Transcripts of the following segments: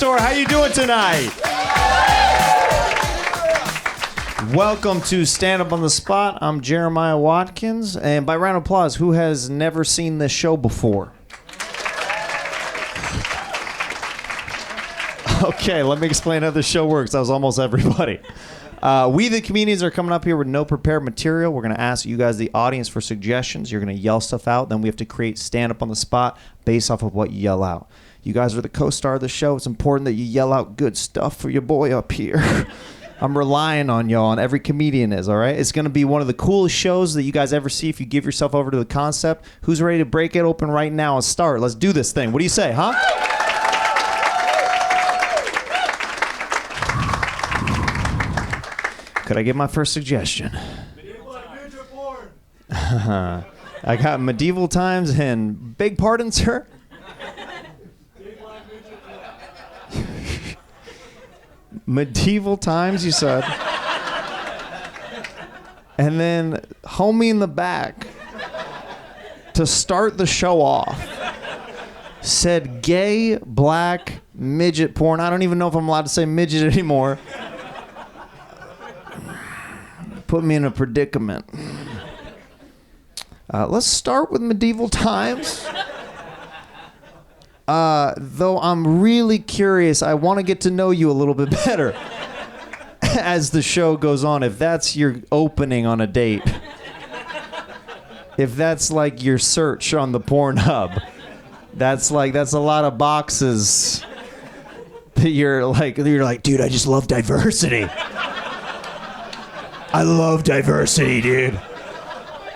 Store. How you doing tonight? Welcome to Stand Up on the Spot. I'm Jeremiah Watkins, and by round of applause, who has never seen this show before? Okay, let me explain how this show works. That was almost everybody. We, the comedians, are coming up here with no prepared material. We're going to ask you guys, the audience, for suggestions. You're going to yell stuff out. Then we have to create stand-up on the spot based off of what you yell out. You guys are the co-star of the show. It's important that you yell out good stuff for your boy up here. I'm relying on y'all, and every comedian is, all right? It's going to be one of the coolest shows that you guys ever see if you give yourself over to the concept. Who's ready to break it open right now and start? Let's do this thing. What do you say, huh? Could I get my first suggestion? Medieval and ninja porn. I got medieval times and big pardon, sir? Medieval times, you said. And then homie in the back, to start the show off, said gay, black, midget porn. I don't even know if I'm allowed to say midget anymore. Put me in a predicament. Let's start with medieval times. Though I'm really curious, I want to get to know you a little bit better as the show goes on. If that's your opening on a date, if that's like your search on the Pornhub, that's a lot of boxes that you're like, dude, I just love diversity. I love diversity, dude.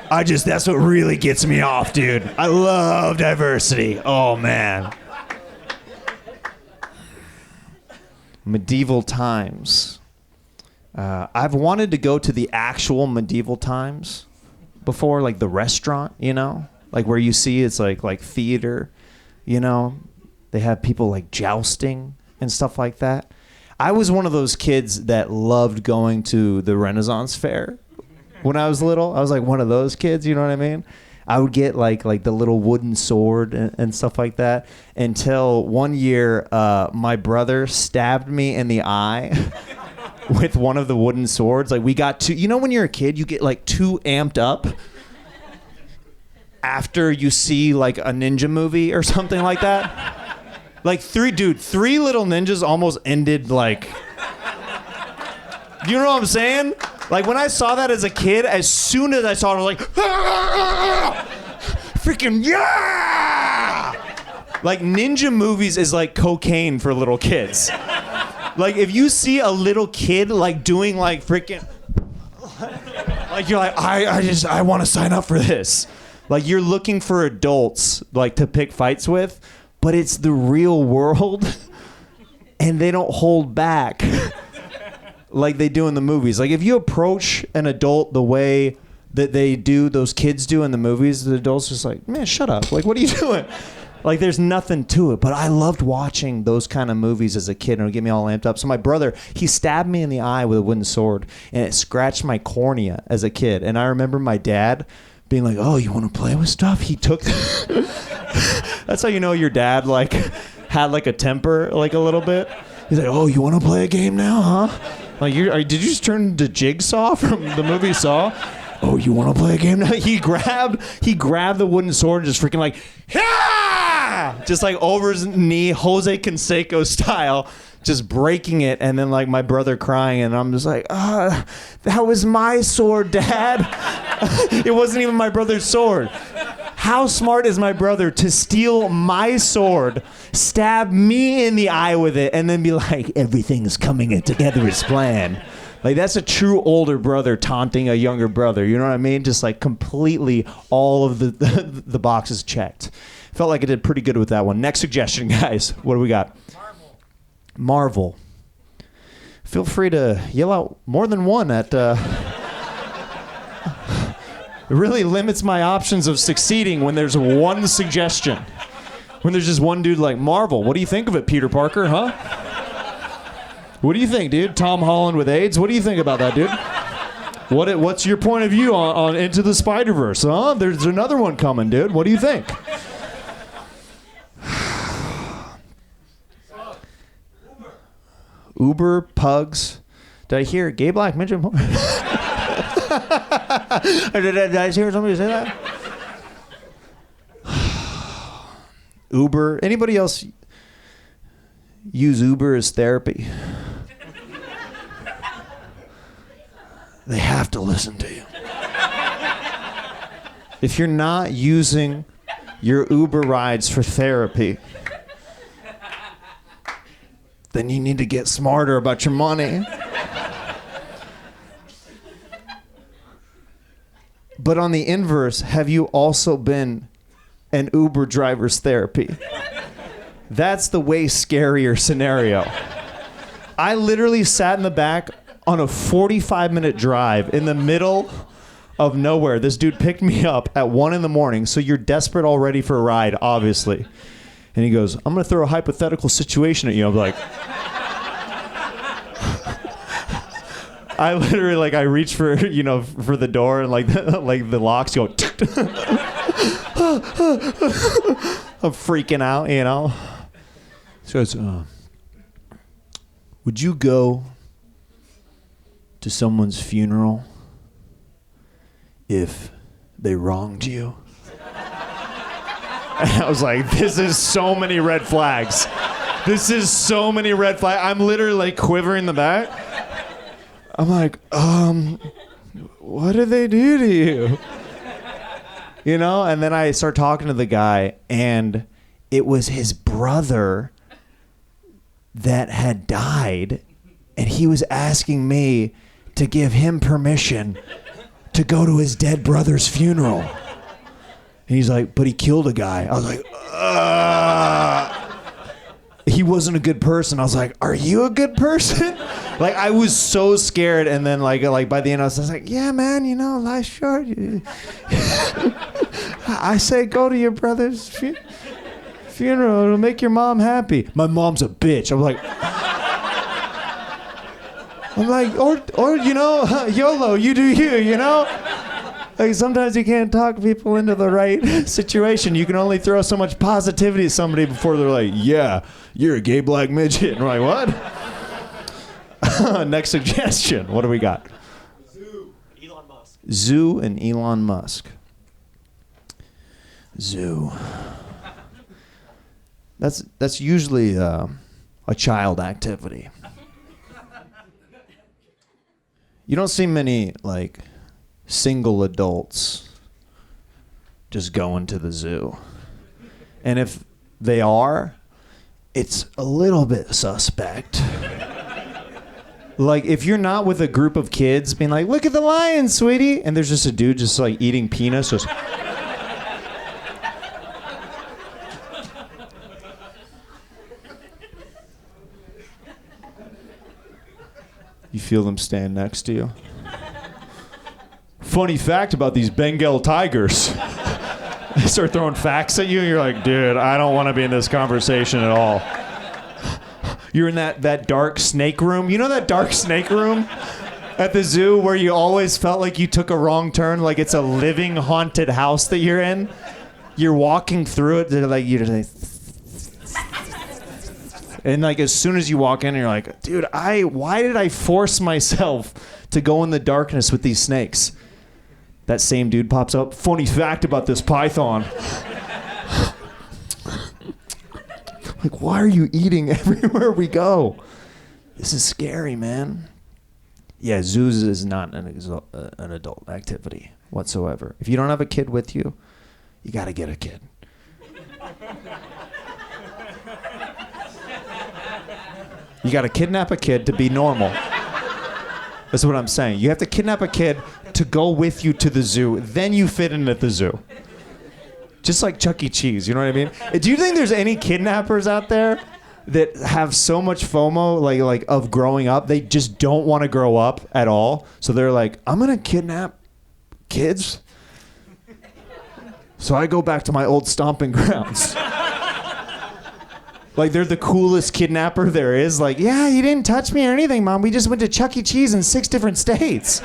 That's what really gets me off, dude. I love diversity. Oh, man. Medieval times. I've wanted to go to the actual medieval times before, like the restaurant, you know? Like where you see it's like theater, you know? They have people like jousting and stuff like that. I was one of those kids that loved going to the Renaissance Fair when I was little. I was like one of those kids, you know what I mean? I would get like the little wooden sword and stuff like that until one year my brother stabbed me in the eye with one of the wooden swords. Like we got too, you know when you're a kid, you get like too amped up after you see like a ninja movie or something like that. Like three little ninjas almost ended like, you know what I'm saying? Like when I saw that as a kid, as soon as I saw it, I was like, ah! Freaking yeah! Like ninja movies is like cocaine for little kids. Like if you see a little kid like doing like freaking, like you're like, I want to sign up for this. Like you're looking for adults like to pick fights with, but it's the real world and they don't hold back like they do in the movies. Like if you approach an adult the way that those kids do in the movies, the adult's just like, man, shut up. Like, what are you doing? Like there's nothing to it. But I loved watching those kind of movies as a kid and it would get me all amped up. So my brother, he stabbed me in the eye with a wooden sword and it scratched my cornea as a kid. And I remember my dad being like, oh, you want to play with stuff? He took that's how you know your dad like had like a temper like a little bit. He's like, oh, you want to play a game now, huh? Like, did you just turn into Jigsaw from the movie Saw? Oh, you want to play a game now? He grabbed the wooden sword and just freaking like, yeah! Just like over his knee, Jose Canseco style, just breaking it. And then like my brother crying and I'm just like, that was my sword, Dad. It wasn't even my brother's sword. How smart is my brother to steal my sword, stab me in the eye with it, and then be like, everything's coming together as planned. Like, that's a true older brother taunting a younger brother. You know what I mean? Just like completely all of the boxes checked. Felt like I did pretty good with that one. Next suggestion, guys. What do we got? Marvel. Feel free to yell out more than one at... It really limits my options of succeeding when there's one suggestion. When there's just one dude like, Marvel, what do you think of it, Peter Parker, huh? What do you think, dude? Tom Holland with AIDS? What do you think about that, dude? What's your point of view on Into the Spider-Verse, huh? There's another one coming, dude. What do you think? Uber, pugs. Did I hear gay black midget porn? did I hear somebody say that? Uber. Anybody else use Uber as therapy? They have to listen to you. If you're not using your Uber rides for therapy, then you need to get smarter about your money. But on the inverse, have you also been an Uber driver's therapy? That's the way scarier scenario. I literally sat in the back on a 45-minute drive in the middle of nowhere. This dude picked me up at 1 a.m, so you're desperate already for a ride, obviously. And he goes, I'm going to throw a hypothetical situation at you. I'm like... I literally, like, I reach for, you know, for the door, and, like the locks go... I'm freaking out, you know. So it's, would you go to someone's funeral if they wronged you? And I was like, this is so many red flags. This is so many red flags. I'm literally like quivering in the back. I'm like, what did they do to you? You know, and then I start talking to the guy, and it was his brother that had died, and he was asking me to give him permission to go to his dead brother's funeral. And he's like, but he killed a guy. I was like, he wasn't a good person. I was like, are you a good person? Like, I was so scared, and then like by the end I was like, yeah, man, you know, life's short. I say go to your brother's funeral. It'll make your mom happy. My mom's a bitch. I'm like, or you know, YOLO, you do you know? Like, sometimes you can't talk people into the right situation. You can only throw so much positivity at somebody before they're like, yeah, you're a gay black midget. And we're like, what? Next suggestion. What do we got? Zoo. Elon Musk. Zoo and Elon Musk. Zoo. That's usually a child activity. You don't see many, like, single adults just going to the zoo. And if they are, it's a little bit suspect. Like, if you're not with a group of kids being like, look at the lion, sweetie, and there's just a dude just like eating peanuts, just... You feel them stand next to you. Funny fact about these Bengal tigers. They start throwing facts at you, and you're like, dude, I don't want to be in this conversation at all. You're in that dark snake room. You know that dark snake room at the zoo where you always felt like you took a wrong turn, like it's a living haunted house that you're in? You're walking through it, they're like, you're like... And like as soon as you walk in, you're like, dude, why did I force myself to go in the darkness with these snakes? That same dude pops up. Funny fact about this python. Like, why are you eating everywhere we go? This is scary, man. Yeah, zoos is not an adult activity whatsoever. If you don't have a kid with you, you got to get a kid. You got to kidnap a kid to be normal. That's what I'm saying. You have to kidnap a kid to go with you to the zoo. Then you fit in at the zoo. Just like Chuck E. Cheese, you know what I mean? Do you think there's any kidnappers out there that have so much FOMO, like of growing up, they just don't want to grow up at all? So they're like, I'm going to kidnap kids so I go back to my old stomping grounds. Like, they're the coolest kidnapper there is. Like, yeah, you didn't touch me or anything, Mom. We just went to Chuck E. Cheese in 6 different states.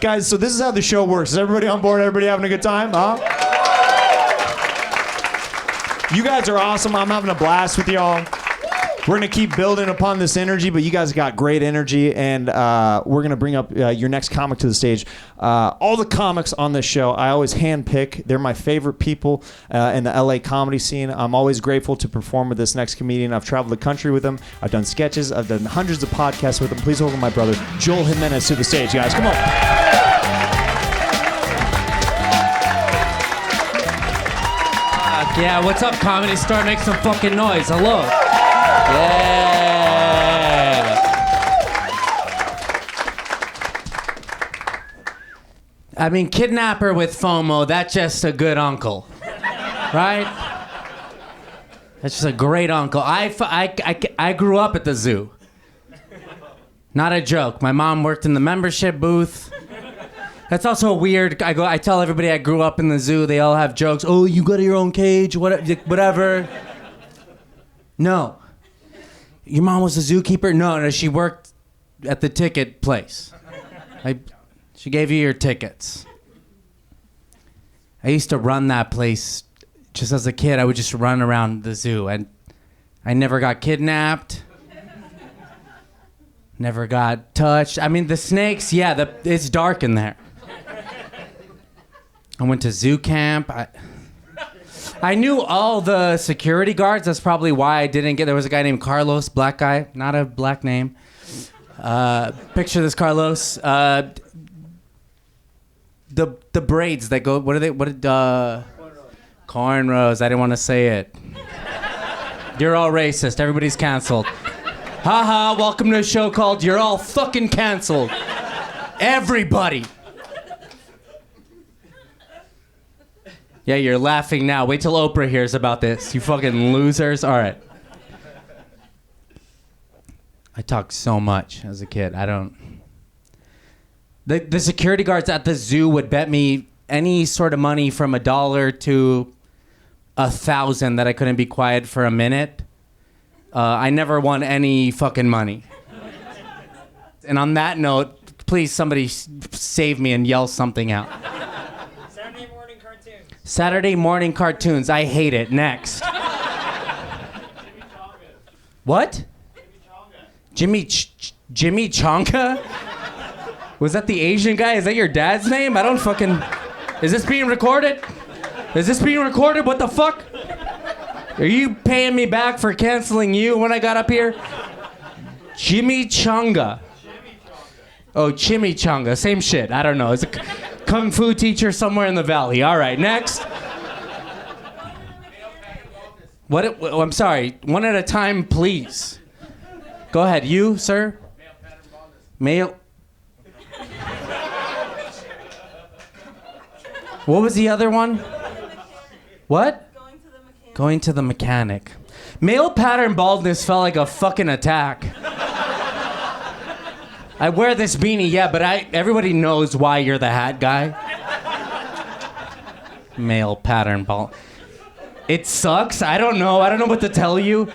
Guys, so this is how the show works. Is everybody on board? Everybody having a good time? Huh? You guys are awesome. I'm having a blast with y'all. We're going to keep building upon this energy, but you guys got great energy, and we're going to bring up your next comic to the stage. All the comics on this show, I always handpick. They're my favorite people in the LA comedy scene. I'm always grateful to perform with this next comedian. I've traveled the country with him. I've done sketches. I've done hundreds of podcasts with him. Please welcome my brother, Joel Jimenez, to the stage, guys. Come on. Yeah, what's up, Comedy Store? Make some fucking noise. Hello. Yeah. I mean, kidnapper with FOMO, that's just a good uncle. Right? That's just a great uncle. I grew up at the zoo. Not a joke. My mom worked in the membership booth. That's also weird. I tell everybody I grew up in the zoo. They all have jokes. Oh, you got your own cage, whatever. No. Your mom was a zookeeper? No, she worked at the ticket place. She gave you your tickets. I used to run that place just as a kid. I would just run around the zoo, and I never got kidnapped. Never got touched. I mean, the snakes, yeah, it's dark in there. I went to zoo camp. I knew all the security guards. That's probably why I didn't get. There was a guy named Carlos, black guy, not a black name. Picture this, Carlos. The braids that go. What are they? Cornrows. I didn't want to say it. You're all racist. Everybody's canceled. Haha. Welcome to a show called "You're All Fucking Canceled." Everybody. Yeah, you're laughing now. Wait till Oprah hears about this. You fucking losers. All right. I talked so much as a kid. I don't... The security guards at the zoo would bet me any sort of money from $1 to 1,000 that I couldn't be quiet for a minute. I never won any fucking money. And on that note, please somebody save me and yell something out. Saturday morning cartoons. I hate it. Next. What? Jimmy Chonga? Was that the Asian guy? Is that your dad's name? I don't fucking... Is this being recorded? Is this being recorded? What the fuck? Are you paying me back for canceling you when I got up here? Jimmy Chonga. Oh, chimichanga. Same shit. I don't know. It's a kung fu teacher somewhere in the valley. All right, next. What? Oh, I'm sorry. One at a time, please. Go ahead. You, sir? Male. What was the other one? What? Going to the mechanic. Male pattern baldness felt like a fucking attack. I wear this beanie, yeah, but everybody knows why you're the hat guy. Male pattern bald. It sucks. I don't know. I don't know what to tell you.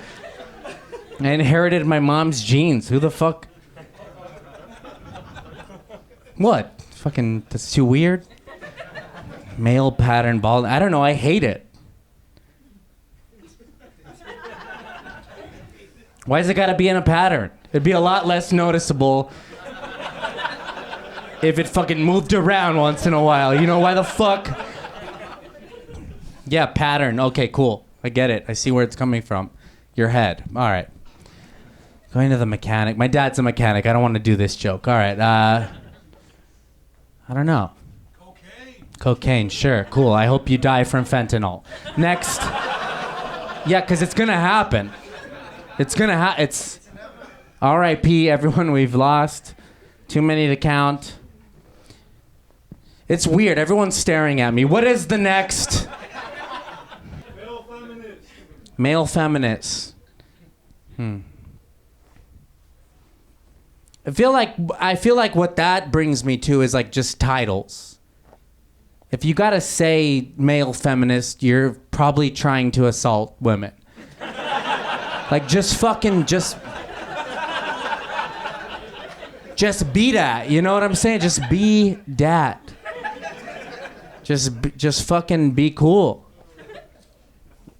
I inherited my mom's genes. Who the fuck? What? Fucking, that's too weird. Male pattern bald. I don't know. I hate it. Why does it gotta be in a pattern? It'd be a lot less noticeable if it fucking moved around once in a while. You know, why the fuck? Yeah, pattern. Okay, cool. I get it. I see where it's coming from. Your head. All right. Going to the mechanic. My dad's a mechanic. I don't want to do this joke. All right. I don't know. Cocaine, sure, cool. I hope you die from fentanyl. Next. Yeah, because it's gonna happen. It's gonna happen. It's R.I.P. everyone we've lost. Too many to count. It's weird. Everyone's staring at me. What is the next? Male feminist. Male feminists. I feel like what that brings me to is like just titles. If you gotta say male feminist, you're probably trying to assault women. Like just be that. You know what I'm saying? Just be that. Just fucking be cool.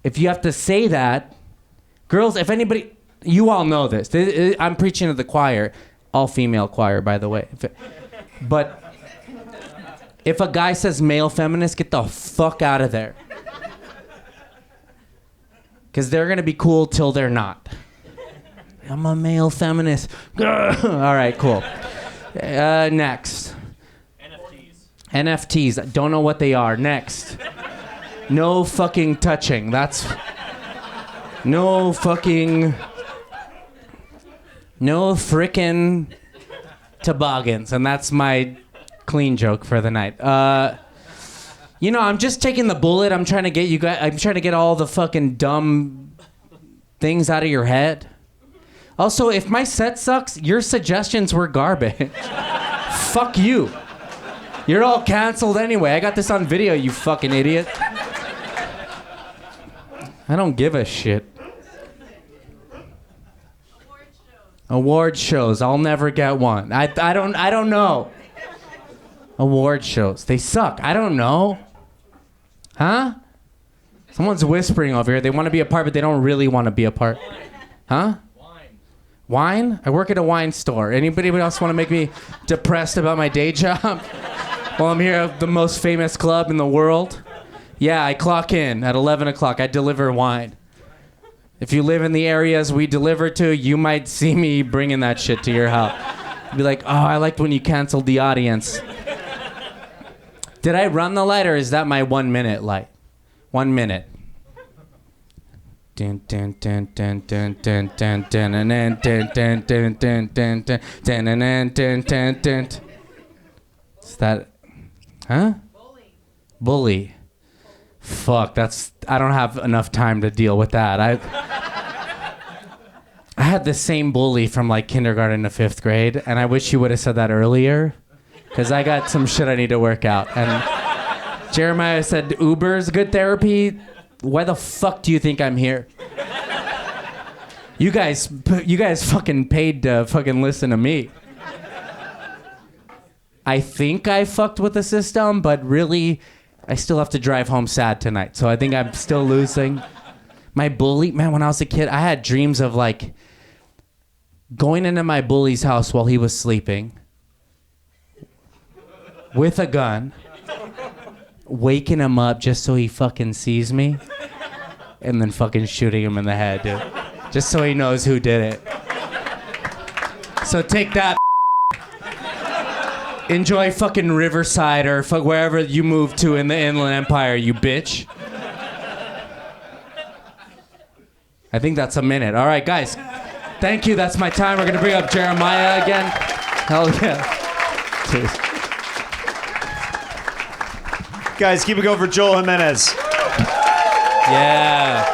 If you have to say that, girls, if anybody, You all know this. I'm preaching to the choir. All female choir, by the way. But if a guy says male feminist, get the fuck out of there. Because they're going to be cool till they're not. I'm a male feminist. All right, cool. Next. NFTs. I don't know what they are. Next. No fucking touching. That's... No frickin' toboggans. And that's my clean joke for the night. I'm just taking the bullet. I'm trying to get you guys... I'm trying to get all the fucking dumb things out of your head. Also, if my set sucks, your suggestions were garbage. Fuck you. You're all canceled anyway. I got this on video, you fucking idiot. I don't give a shit. Award shows. I'll never get one. I don't know. Award shows. They suck. I don't know. Huh? Someone's whispering over here. They want to be a part, but they don't really want to be a part. Huh? Wine? I work at a wine store. Anybody else want to make me depressed about my day job? While I'm here at the most famous club in the world? Yeah, I clock in at 11 o'clock. I deliver wine. If you live in the areas we deliver to, you might see me bringing that shit to your house. Be like, oh, I liked when you canceled the audience. Did I run the light, or is that my 1 minute light? 1 minute. Is that... Huh? Bully. Fuck, I don't have enough time to deal with that. I had the same bully from like kindergarten to 5th grade, and I wish you would have said that earlier, because I got some shit I need to work out. And Jeremiah said, Uber's good therapy. Why the fuck do you think I'm here? You guys fucking paid to fucking listen to me. I think I fucked with the system, but really, I still have to drive home sad tonight. So I think I'm still losing. My bully, man, when I was a kid, I had dreams of like going into my bully's house while he was sleeping with a gun, waking him up just so he fucking sees me, and then fucking shooting him in the head, dude. Just so he knows who did it. So take that. Enjoy fucking Riverside or wherever you move to in the Inland Empire, you bitch. I think that's a minute. All right, guys. Thank you. That's my time. We're going to bring up Jeremiah again. Hell yeah. Cheers. Guys, keep it going for Joel Jimenez. Yeah.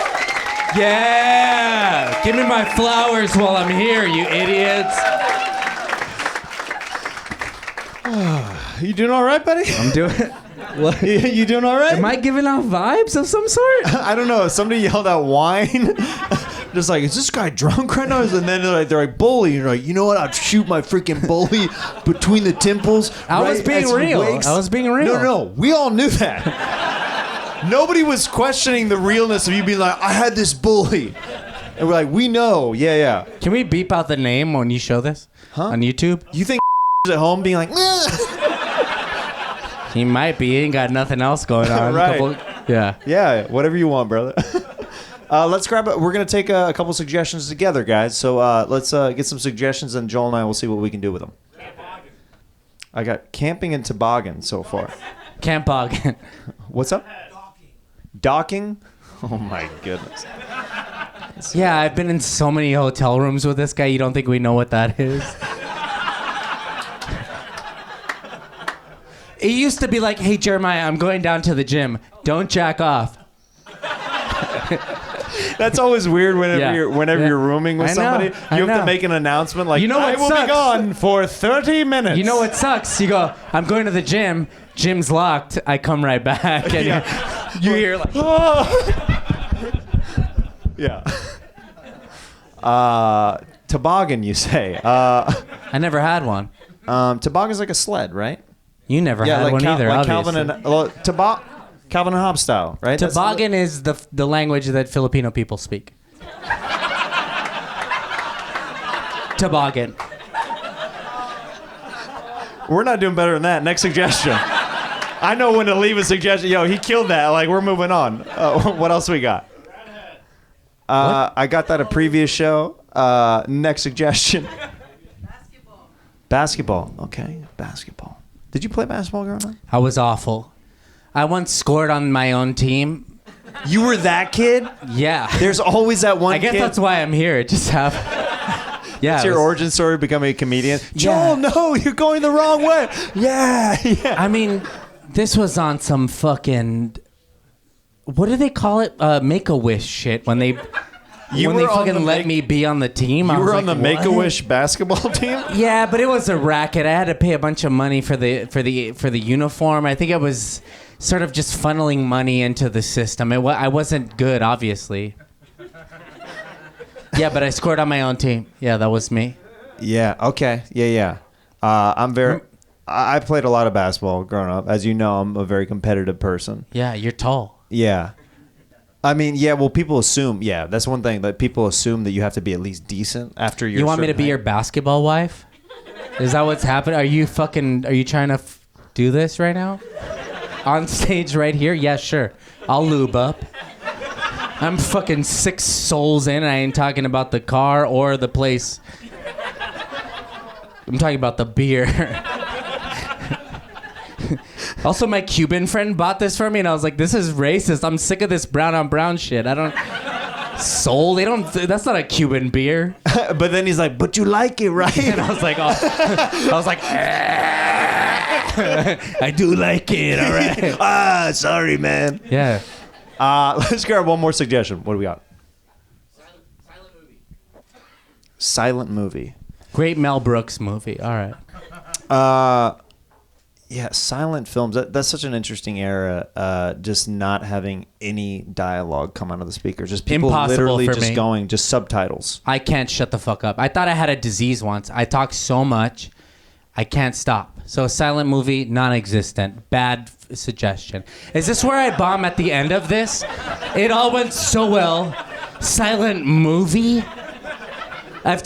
Yeah. Give me my flowers while I'm here, you idiots. You doing all right, buddy? I'm doing it. What? You doing all right? Am I giving off vibes of some sort? I don't know. Somebody yelled out wine. Just like, is this guy drunk right now? And then they're like, bully. And you're like, you know what? I'd shoot my freaking bully between the temples. I was being real. I was being real. No. We all knew that. Nobody was questioning the realness of you being like, I had this bully. And we're like, we know. Yeah. Can we beep out the name when you show this? Huh? On YouTube? You think at home being like, He might be. He ain't got nothing else going on. Right. Yeah, whatever you want, brother. Let's grab it. We're going to take a couple suggestions together, guys. So let's get some suggestions, and Joel and I will see what we can do with them. I got camping and toboggan so far. Campoggan. What's up? Docking? Oh, my goodness. Yeah, I've been in so many hotel rooms with this guy. You don't think we know what that is? It used to be like, hey, Jeremiah, I'm going down to the gym. Don't jack off. That's always weird whenever you're rooming with somebody. You have to make an announcement like, I will be gone for 30 minutes. You know what sucks? You go, I'm going to the gym. Gym's locked. I come right back. And you hear like, yeah. Toboggan, you say. I never had one. Toboggan's like a sled, right? You never had one either, like obviously. Calvin and Hobbes style, right? Toboggan is the language that Filipino people speak. toboggan. We're not doing better than that. Next suggestion. I know when to leave a suggestion. Yo, he killed that. Like, we're moving on. What else we got? I got that a previous show. Next suggestion. Basketball. Okay, basketball. Did you play basketball growing up? I was awful. I once scored on my own team. You were that kid? Yeah. There's always that one I guess kid. that's why I'm here. Just have. Yeah. It's your origin story becoming a comedian. Joel, no, you're going the wrong way. Yeah. I mean, this was on some fucking. What do they call it? Make-A-Wish shit. When they fucking let me be on the team. You I was were on like, the Make-A-Wish basketball team? Yeah, but it was a racket. I had to pay a bunch of money for the uniform. I think I was sort of just funneling money into the system. I wasn't good, obviously. Yeah, but I scored on my own team. Yeah, that was me. Yeah. Okay. Yeah. I played a lot of basketball growing up. As you know, I'm a very competitive person. Yeah, you're tall. Yeah. I mean, yeah, well, people assume, yeah, that's one thing, that people assume that you have to be at least decent after your. You want me to be your basketball wife? Is that what's happening? Are you trying to do this right now? On stage right here? Yeah, sure. I'll lube up. I'm fucking 6 souls in, and I ain't talking about the car or the place. I'm talking about the beer. Also, my Cuban friend bought this for me, and I was like, this is racist. I'm sick of this brown on brown shit. I don't... Soul? That's not a Cuban beer. But then he's like, but you like it, right? And I was like, I do like it, all right. Sorry, man. Yeah. Let's grab one more suggestion. What do we got? Silent movie. Great Mel Brooks movie. All right. Yeah, silent films. That's such an interesting era. Just not having any dialogue come out of the speakers. Just people literally just going, just subtitles. I can't shut the fuck up. I thought I had a disease once. I talk so much, I can't stop. So a silent movie, non-existent. Bad suggestion. Is this where I bomb at the end of this? It all went so well. Silent movie? I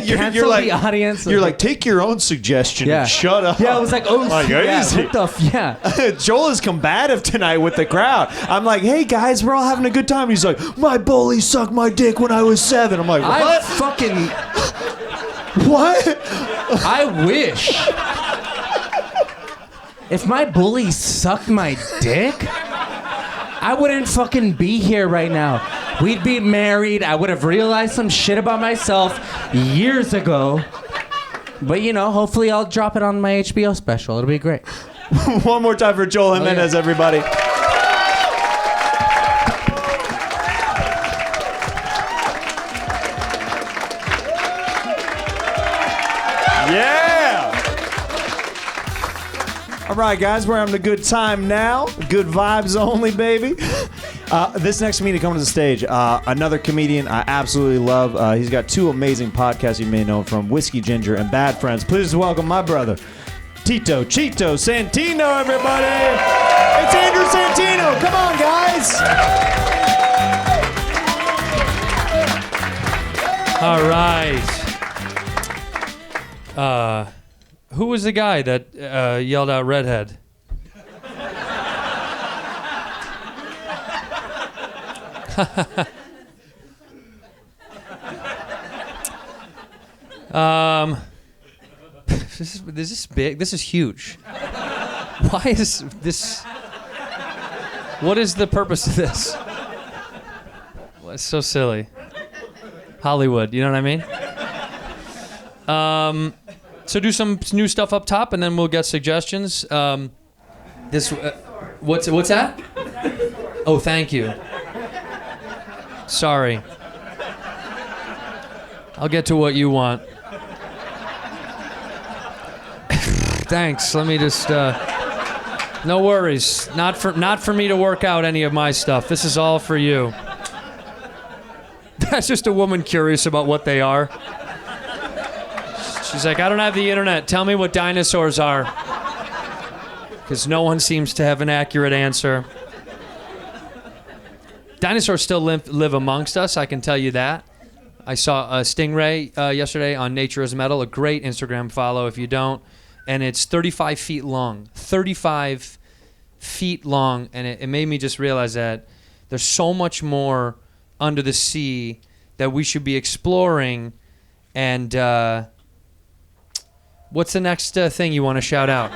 canceled the audience. You're like, take your own suggestion and shut up. Yeah, I was like, oh, like, yeah, easy. what the yeah. Joel is combative tonight with the crowd. I'm like, hey, guys, we're all having a good time. He's like, my bully sucked my dick when I was 7. I'm like, what? What? I wish. If my bully sucked my dick, I wouldn't fucking be here right now. We'd be married. I would have realized some shit about myself years ago. But, hopefully I'll drop it on my HBO special. It'll be great. One more time for Joel Jimenez, everybody. Yeah! All right, guys, we're having a good time now. Good vibes only, baby. This next comedian coming to the stage, another comedian I absolutely love. He's got 2 amazing podcasts you may know from Whiskey Ginger and Bad Friends. Please welcome my brother, Cheeto Santino, everybody. It's Andrew Santino. Come on, guys. All right. Who was the guy that yelled out redhead? This is big. This is huge. Why is this? What is the purpose of this? Well, it's so silly. Hollywood, you know what I mean? So do some new stuff up top, and then we'll get suggestions. What's that? Oh, thank you. Sorry. I'll get to what you want. Thanks. Let me just. No worries. Not for me to work out any of my stuff. This is all for you. That's just a woman curious about what they are. She's like, I don't have the internet. Tell me what dinosaurs are. Because no one seems to have an accurate answer. Dinosaurs still live amongst us, I can tell you that. I saw a stingray yesterday on Nature is Metal, a great Instagram follow if you don't. And it's 35 feet long. 35 feet long. And it made me just realize that there's so much more under the sea that we should be exploring. And what's the next thing you want to shout out?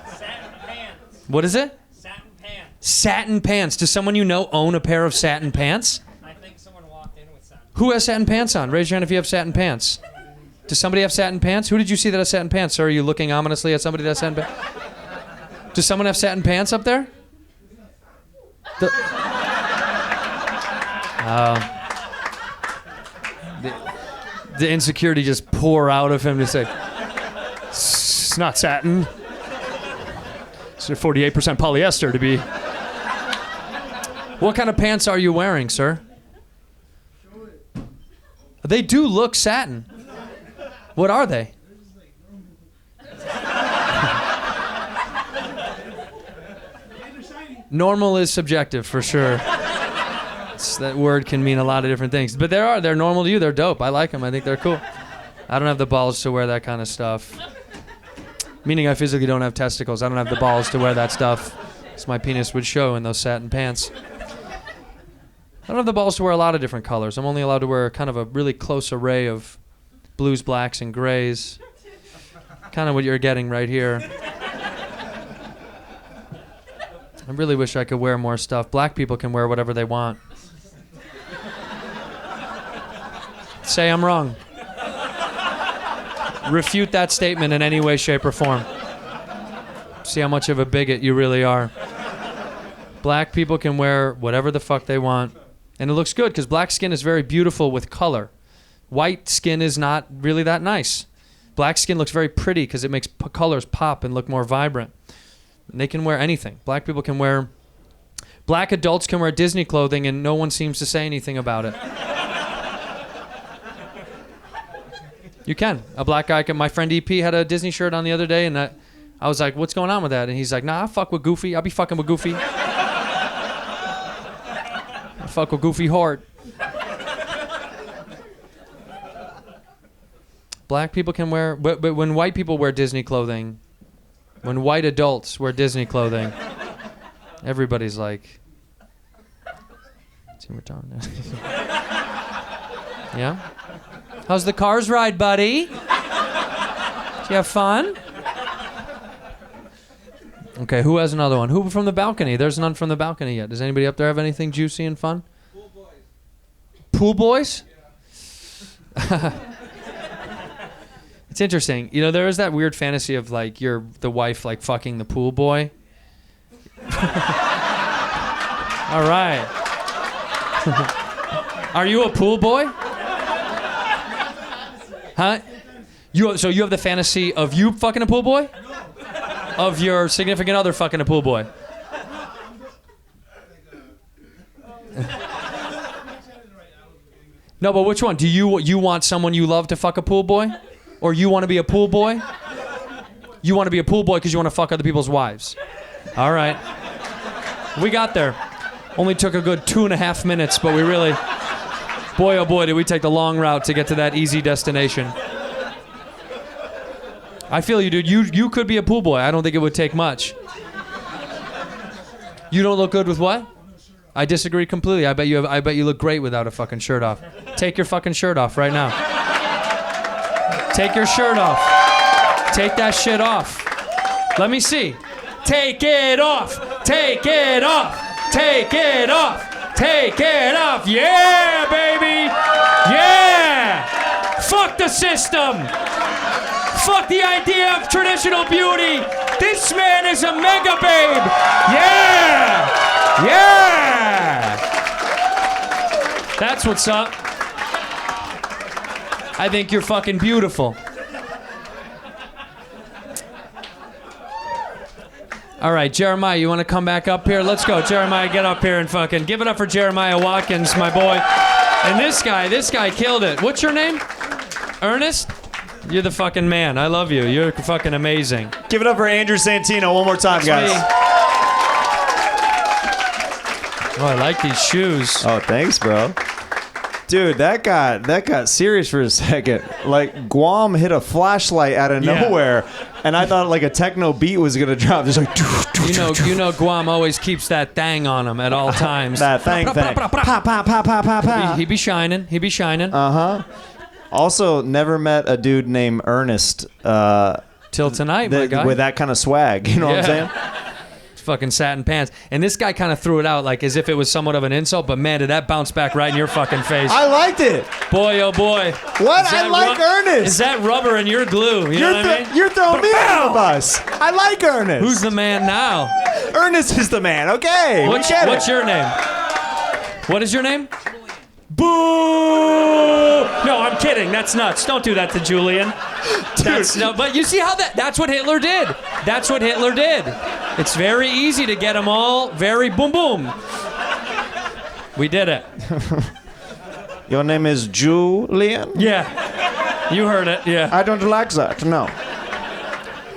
Satin pants. What is it? Satin pants. Satin pants. Does someone you know own a pair of satin pants? I think someone walked in with satin. Who has satin pants on? Raise your hand if you have satin pants. Does somebody have satin pants? Who did you see that has satin pants? Sir, are you looking ominously at somebody that has satin pants? Does someone have satin pants up there? The insecurity just pour out of him to say, it's not satin. It's 48% polyester to be. What kind of pants are you wearing, sir? They do look satin. What are they? Normal is subjective for sure. That word can mean a lot of different things. But they're normal to you. They're dope. I like them. I think they're cool. I don't have the balls to wear that kind of stuff. Meaning I physically don't have testicles. I don't have the balls to wear that stuff. So my penis would show in those satin pants. I don't have the balls to wear a lot of different colors. I'm only allowed to wear kind of a really close array of blues, blacks, and grays. Kind of what you're getting right here. I really wish I could wear more stuff. Black people can wear whatever they want. Say I'm wrong. Refute that statement in any way, shape, or form. See how much of a bigot you really are. Black people can wear whatever the fuck they want. And it looks good because black skin is very beautiful with color. White skin is not really that nice. Black skin looks very pretty because it makes colors pop and look more vibrant. And they can wear anything. Black people can wear... Black adults can wear Disney clothing and no one seems to say anything about it. You can. A black guy can... My friend EP had a Disney shirt on the other day and I was like, what's going on with that? And he's like, nah, I fuck with Goofy. I'll be fucking with Goofy. I fuck with Goofy hard. Black people can wear... But when white people wear Disney clothing... When white adults wear Disney clothing, everybody's like, see what we're talking about. Yeah? How's the Cars ride, buddy? Did you have fun? Okay, who has another one? Who from the balcony? There's none from the balcony yet. Does anybody up there have anything juicy and fun? Pool boys. Pool boys? Yeah. It's interesting. You know, there is that weird fantasy of like the wife like fucking the pool boy. All right. Are you a pool boy? Huh? So you have the fantasy of you fucking a pool boy? Of your significant other fucking a pool boy? No, but which one? Do you want someone you love to fuck a pool boy? Or you want to be a pool boy? You want to be a pool boy because you want to fuck other people's wives. All right. We got there. Only took a good 2.5 minutes, but we really... Boy, oh boy, did we take the long route to get to that easy destination. I feel you, dude. You could be a pool boy. I don't think it would take much. You don't look good with what? I disagree completely. I bet you look great without a fucking shirt off. Take your fucking shirt off right now. Take your shirt off. Take that shit off. Let me see. Take it off. Take it off. Take it off. Take it off. Yeah, baby. Yeah. Fuck the system. Fuck the idea of traditional beauty. This man is a mega babe. Yeah. Yeah. That's what's up. I think you're fucking beautiful. All right, Jeremiah, you want to come back up here? Let's go. Jeremiah, get up here and fucking give it up for Jeremiah Watkins, my boy. And this guy killed it. What's your name? Ernest? You're the fucking man. I love you. You're fucking amazing. Give it up for Andrew Santino one more time, That's guys. Oh, I like these shoes. Oh, thanks, bro. Dude, that got serious for a second. Like Guam hit a flashlight out of Yeah. nowhere, and I thought like a techno beat was gonna drop. Just like You know, Guam always keeps that thang on him at all times. that thing. Pa pa pa pa pa pa. He be shining. He be shining. Also, never met a dude named Ernest Till tonight, my guy. with that kind of swag. You know what I'm saying? Fucking satin pants. And this guy kind of threw it out like as if it was somewhat of an insult, but man, did that bounce back right in your fucking face. I liked it. Boy, oh boy. What? Is I that like Ernest. Is that rubber and your glue? You know what I mean? You're throwing me on the bus. I like Ernest. Who's the man now? Ernest is the man. Okay. What's your name? What is your name? Boo! No, I'm kidding. That's nuts. Don't do that to Julian. But you see how that's what Hitler did. That's what Hitler did. It's very easy to get them all very boom boom. We did it. Your name is Julian? Yeah. You heard it. Yeah. I don't like that. No.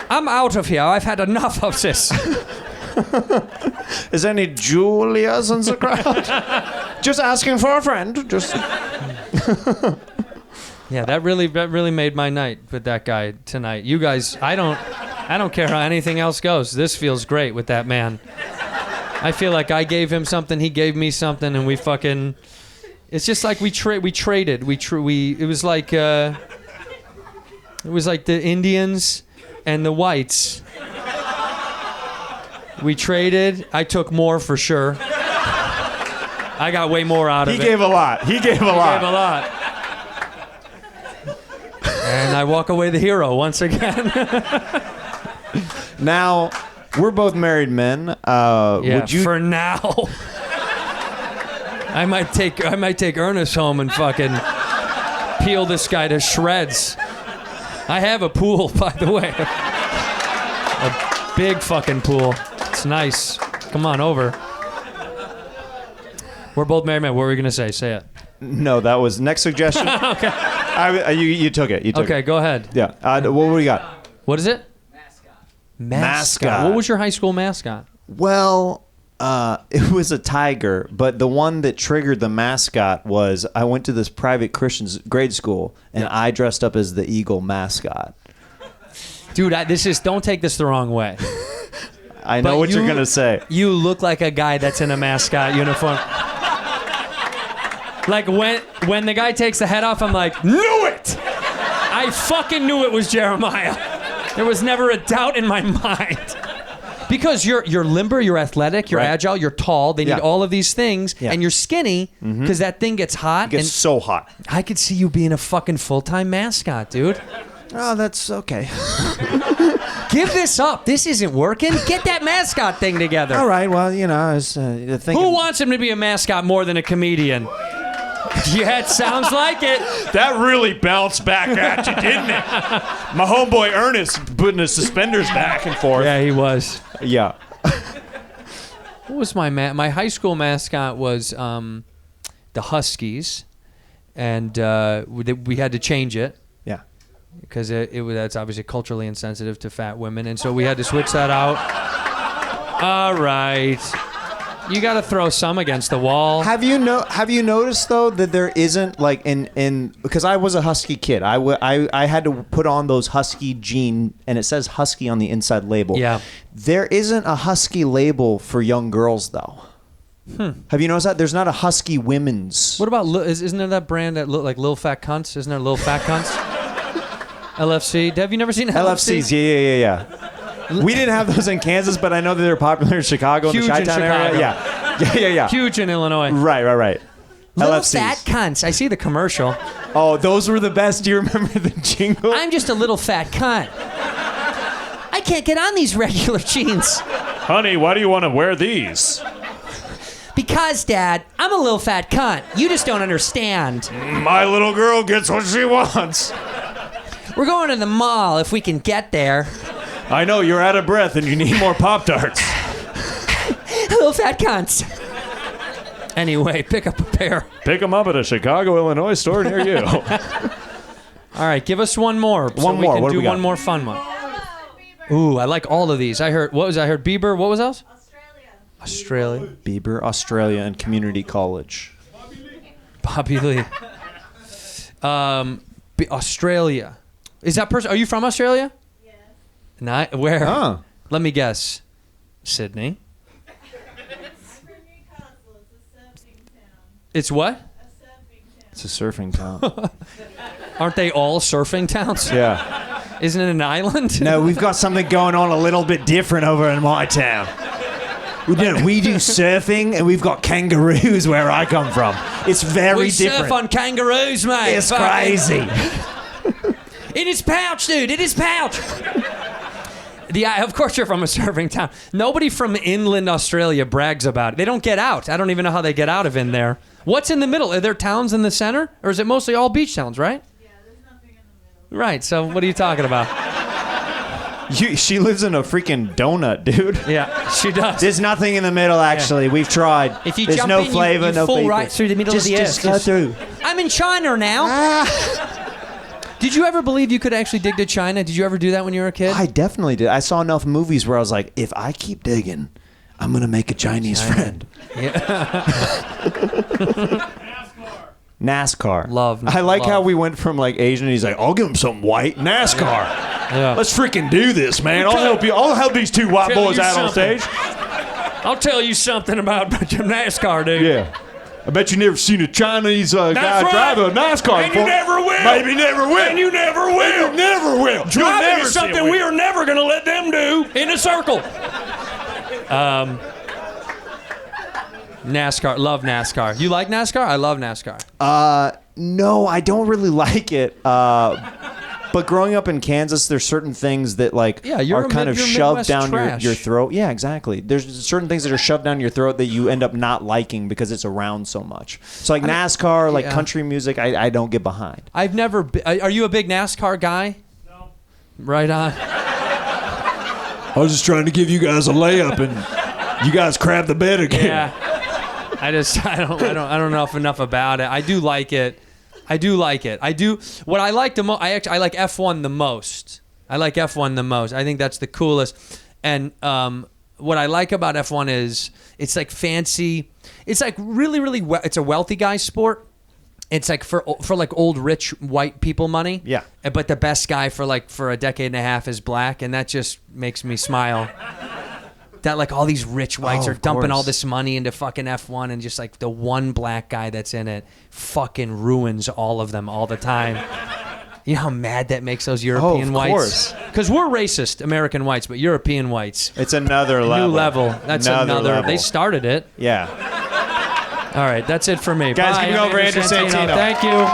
I'm out of here. I've had enough of this. Is there any Julias in the crowd? Just asking for a friend. Just. Yeah, that really made my night with that guy tonight. You guys, I don't care how anything else goes. This feels great with that man. I feel like I gave him something, he gave me something, and we fucking. It's just like we traded. It was like the Indians and the whites. We traded. I took more for sure. I got way more out of it. He gave a lot. He gave a lot. And I walk away the hero once again. Now, we're both married men. Yeah, would you? for now. I might take Ernest home and fucking peel this guy to shreds. I have a pool, by the way. A big fucking pool. It's nice. Come on over. We're both married men. What were we gonna say? Say it. No, that was next suggestion. Okay. You took it. Okay, go ahead. Yeah. What do we got? What is it? Mascot. What was your high school mascot? Well, it was a tiger, but the one that triggered the mascot was I went to this private Christian grade school, and I dressed up as the eagle mascot. Dude, don't take this the wrong way. I know what you're going to say. You look like a guy that's in a mascot uniform. Like when the guy takes the head off, I'm like, knew it! I fucking knew it was Jeremiah. There was never a doubt in my mind. Because you're limber, you're athletic, you're agile, you're tall. They need all of these things, and you're skinny because that thing gets hot. It gets so hot. I could see you being a fucking full-time mascot, dude. Oh, that's okay. Give this up. This isn't working. Get that mascot thing together. All right. Well, you know, I was thinking. Who wants him to be a mascot more than a comedian? Yeah, it sounds like it. That really bounced back at you, didn't it? My homeboy Ernest putting his suspenders back and forth. Yeah, he was. Yeah. What was my high school mascot was the Huskies, and we had to change it. Yeah. Because that's obviously culturally insensitive to fat women, and so we had to switch that out. All right. You got to throw some against the wall. Have you noticed though that there isn't like in because I was a husky kid. I had to put on those husky gene and it says husky on the inside label. Yeah. There isn't a husky label for young girls though. Have you noticed that? There's not a husky women's. What about isn't there that brand that look like Lil Fat Cunts? Isn't there Lil Fat Cunts? LFC. Have you never seen LFC? LFCs? Yeah. We didn't have those in Kansas, but I know that they're popular in Chicago. Huge in the in Chi-Town Chicago. area. Yeah. Huge in Illinois. Right. Little LFCs. fat cunts. I see the commercial. Oh, those were the best. Do you remember the jingle? I'm just a little fat cunt. I can't get on these regular jeans. Honey, why do you want to wear these? Because, Dad, I'm a little fat cunt. You just don't understand. My little girl gets what she wants. We're going to the mall if we can get there. I know, you're out of breath and you need more Pop-Tarts. Little fat cunts. Anyway, pick up a pair. Pick them up at a Chicago, Illinois store near you. All right, give us one more. One we more. can What do do we got? one more fun one. Ooh, I like all of these. I heard Bieber. What was else? Australia. Bieber, Australia, and community college. Bobby Lee. Australia. Is that person? Are you from Australia? Yes. Where? Oh. Let me guess. Sydney. It's what? It's a surfing town. Aren't they all surfing towns? Yeah. Isn't it an island? No, we've got something going on a little bit different over in my town. We do surfing, and we've got kangaroos where I come from. It's very we different. surf on kangaroos, mate. It's crazy. In his pouch, dude. In his pouch. Yeah, of course you're from a surfing town. Nobody from inland Australia brags about it. They don't get out. I don't even know how they get out of in there. What's in the middle? Are there towns in the center? Or is it mostly all beach towns, right? Yeah, there's nothing in the middle. Right, so what are you talking about? She lives in a freaking donut, dude. Yeah, she does. There's nothing in the middle, actually. We've tried. If you There's jump no in, flavor, you no fall people. right through the middle of the Just earth. go through. I'm in China now. Did you ever believe you could actually dig to China? Did you ever do that when you were a kid? I definitely did. I saw enough movies where I was like, if I keep digging, I'm going to make a Chinese friend. NASCAR. Love. I like how we went from like Asian, and he's like, I'll give him something white. NASCAR. Yeah. Let's freaking do this, man. I'll help you. I'll help these two white Tell boys you out on something. stage. I'll tell you something about NASCAR, dude. Yeah. I bet you never seen a Chinese guy right. drive a NASCAR And you before. never will. Maybe never will. And you never will. And you never will. You'll Driving never is see something it. we are never going to let them do in a circle. NASCAR. Love NASCAR. You like NASCAR? I love NASCAR. No, I don't really like it. But growing up in Kansas, there's certain things that like you're are kind of you're shoved Midwest down trash. your throat. Yeah, exactly. There's certain things that are shoved down your throat that you end up not liking because it's around so much. So like NASCAR, like country music, I don't get behind. I've never been. Are you a big NASCAR guy? No. Right on. I was just trying to give you guys a layup, and you guys crabbed the bed again. Yeah. I don't know enough about it. I do like it. What I like the most, I like F1 the most. I think that's the coolest. And what I like about F1 is it's like fancy. It's like really it's a wealthy guy sport. It's like for like old rich white people money. Yeah. But the best guy for a decade and a half is black, and that just makes me smile. That like all these rich whites are dumping all this money into fucking F1, and just like the one black guy that's in it fucking ruins all of them all the time. You know how mad that makes those European whites? Course. Because we're racist American whites, but European whites, It's another level. new level. That's another. level. They started it. Yeah. All right, that's it for me. Guys, Bye. give me I'm over Andrew Santino. Thank you.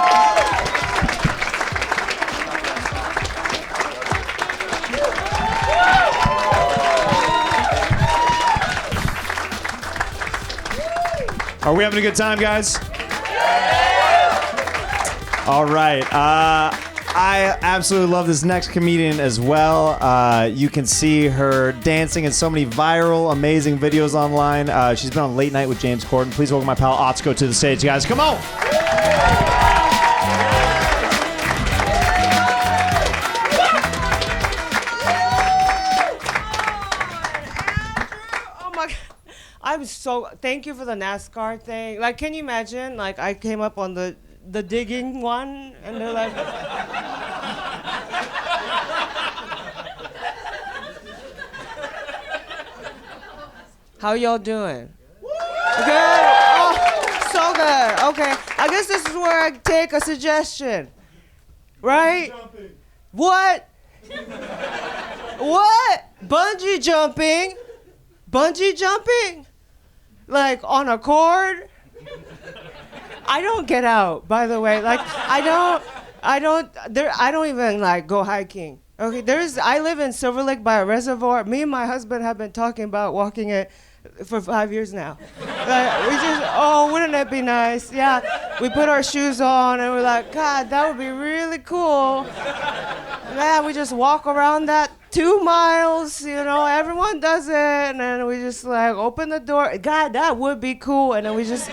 Are we having a good time, guys? All right. I absolutely love this next comedian as well. You can see her dancing in so many viral, amazing videos online. She's been on Late Night with James Corden. Please welcome my pal Atsuko to the stage, guys. Come on. Thank you for the NASCAR thing. Like, can you imagine? Like, I came up on the digging one, and they're like, how y'all doing? Good? Oh, so good. Okay. I guess this is where I take a suggestion. Right? What? What? Bungee jumping? Bungee jumping? Like on a cord? I don't get out, by the way. Like I don't even like go hiking. Okay, I live in Silver Lake by a reservoir. Me and my husband have been talking about walking it for 5 years now. Like, wouldn't that be nice? Yeah, we put our shoes on and we're like, God, that would be really cool. Yeah, we just walk around that 2 miles, everyone does it, and then we just like open the door. God, that would be cool. And then we just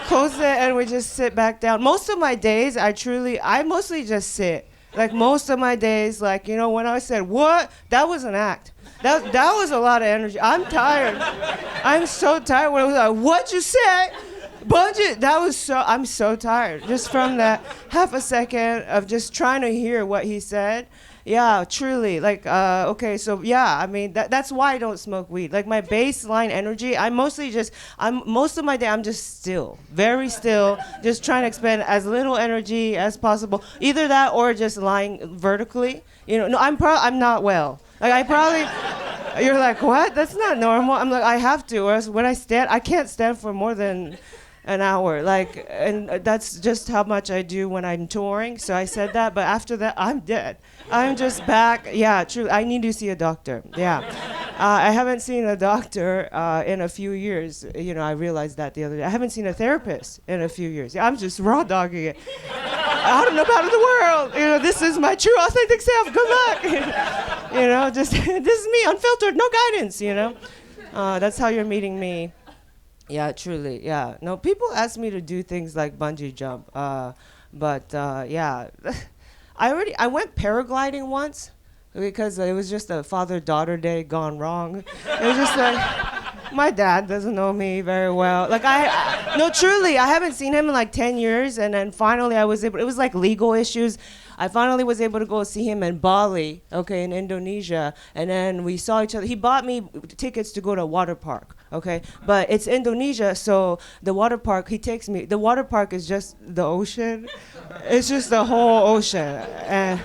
close it and we just sit back down. Most of my days, I mostly just sit. Like most of my days, like, when I said, what? That was an act. That was a lot of energy. I'm tired. I'm so tired. When I was like, what'd you say? Budget. I'm so tired. Just from that half a second of just trying to hear what he said. Yeah, truly. Like, okay, so yeah, I mean, that's why I don't smoke weed. Like my baseline energy, most of my day, I'm just still, very still, just trying to expend as little energy as possible. Either that or just lying vertically. No, I'm not well. Like you're like, what? That's not normal. I'm like, I have to, or else when I stand, I can't stand for more than an hour, and that's just how much I do when I'm touring. So I said that, but after that, I'm dead. I'm just back. Yeah, true. I need to see a doctor. Yeah, I haven't seen a doctor in a few years. I realized that the other day. I haven't seen a therapist in a few years. Yeah, I'm just raw dogging it. Out and about in the world. This is my true, authentic self. Good luck. Just this is me, unfiltered, no guidance. That's how you're meeting me. Yeah, truly. Yeah. No, people ask me to do things like bungee jump, but yeah, I went paragliding once because it was just a father-daughter day gone wrong. It was just like my dad doesn't know me very well. Like no, truly, I haven't seen him in like 10 years, and then finally I was able. It was like legal issues. I finally was able to go see him in Bali, in Indonesia, and then we saw each other. He bought me tickets to go to a water park, but it's Indonesia, so the water park, he takes me, the water park is just the ocean. It's just the whole ocean, and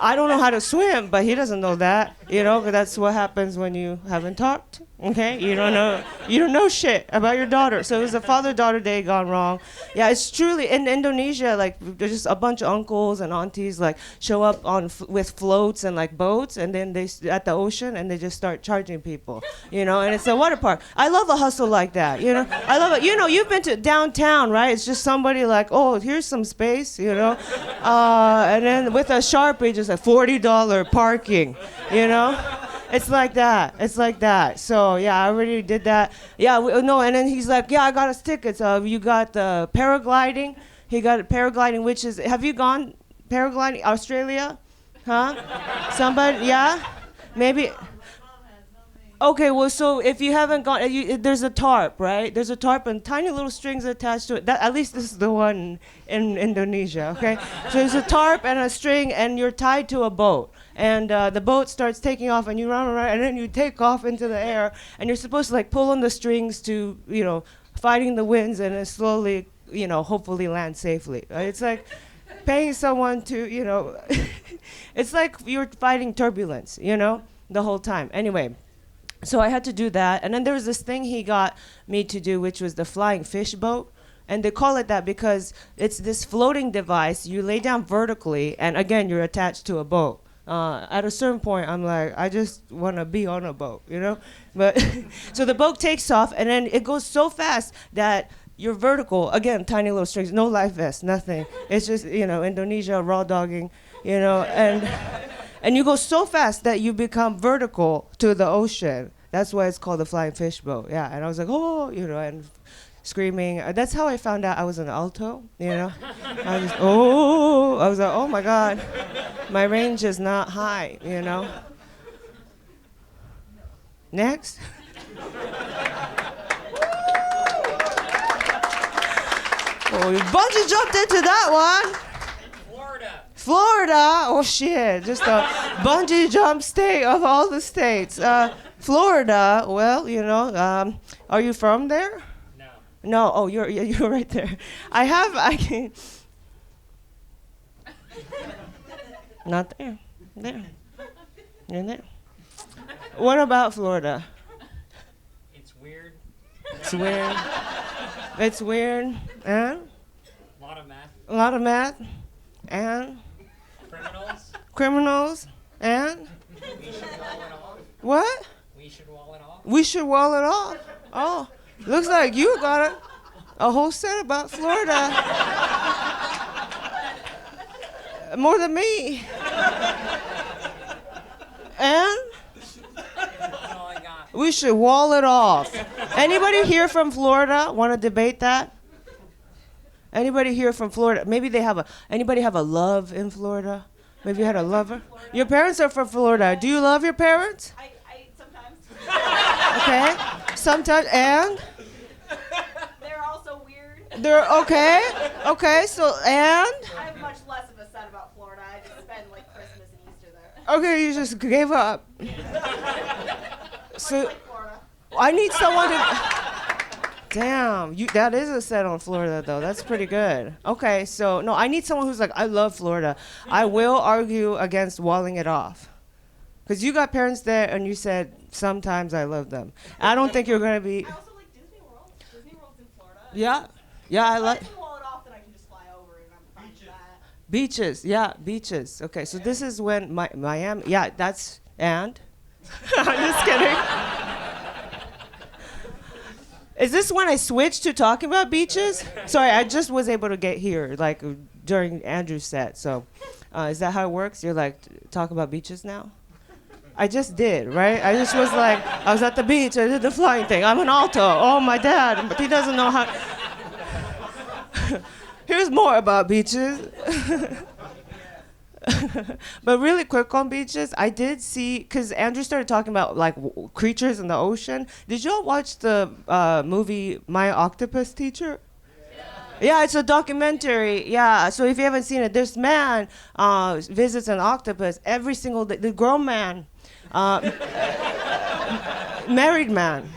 I don't know how to swim, but he doesn't know that, 'cause that's what happens when you haven't talked. Okay, you don't know shit about your daughter. So it was a father-daughter day gone wrong. Yeah, it's truly in Indonesia. Like there's just a bunch of uncles and aunties like show up with floats and like boats, and then they at the ocean and they just start charging people. And it's a water park. I love a hustle like that. I love it. You've been to downtown, right? It's just somebody like, oh, here's some space. And then with a Sharpie, just like $40 parking. It's like that. So yeah, I already did that. Yeah, no, and then he's like, yeah, I got us tickets. You got the paragliding. He got paragliding, which is, have you gone paragliding? Australia? Huh? Somebody? Yeah? Maybe. Okay, well, so if you haven't gone, there's a tarp, right? There's a tarp and tiny little strings attached to it. At least this is the one in Indonesia, okay? So there's a tarp and a string, and you're tied to a boat. And the boat starts taking off, and you run around, and then you take off into the air, and you're supposed to like pull on the strings to, fighting the winds, and then slowly, hopefully land safely. Right? It's like paying someone to, it's like you're fighting turbulence, the whole time. Anyway, so I had to do that, and then there was this thing he got me to do, which was the flying fish boat. And they call it that because it's this floating device. You lay down vertically, and again, you're attached to a boat. At a certain point, I'm like, I just want to be on a boat, But so the boat takes off, and then it goes so fast that you're vertical. Again, tiny little strings, no life vest, nothing. It's just, Indonesia, raw dogging, and you go so fast that you become vertical to the ocean. That's why it's called the flying fish boat. Yeah, and I was like, oh, and screaming. That's how I found out I was an alto, I was like, oh my God, my range is not high, Next. Oh, you bungee jumped into that one. Florida, oh shit, just a bungee jump state of all the states. Florida, well, are you from there? No, oh, you're right there. I can. Not there. There. You're there. What about Florida? It's weird. It's weird. It's weird. And? A lot of math. A lot of math. And? Criminals. And? We should wall it off. What? We should wall it off. We should wall it off. Oh. Looks like you got a whole set about Florida. More than me. And? That's all I got. We should wall it off. Anybody here from Florida want to debate that? Anybody here from Florida? Maybe anybody have a love in Florida? Maybe you had a lover? Your parents are from Florida. Do you love your parents? I sometimes. Okay. sometimes, and They're also weird. they're okay. Okay, so and I have much less of a set about Florida. I just spend like Christmas and Easter there. okay, you just gave up. So Like Florida. I need someone to. Damn, that is a set on Florida though. That's pretty good. Okay, so no, I need someone who's like, I love Florida. I will argue against walling it off. Because you got parents there and you said, sometimes I love them. I don't think you're going to be. I also like Disney World. Disney World's in Florida. Yeah. Yeah, I If I like. can wall it off, then I can just fly over and I'm fine with that. Beaches. Yeah, beaches. Okay, so this is when Miami. Yeah, that's. And? I'm just kidding. Is this when I switched to talking about beaches? Sorry, I just was able to get here, like, during Andrew's set. So, is that how it works? You're like, talk about beaches now? I just did, right? I just was like, I was at the beach, I did the flying thing. I'm an alto. Oh, my dad, but he doesn't know how. Here's more about beaches. But really quick on beaches, I did see, because Andrew started talking about like creatures in the ocean. Did y'all watch the movie My Octopus Teacher? Yeah, it's a documentary. Yeah, so if you haven't seen it, this man visits an octopus every single day. The grown man, married man,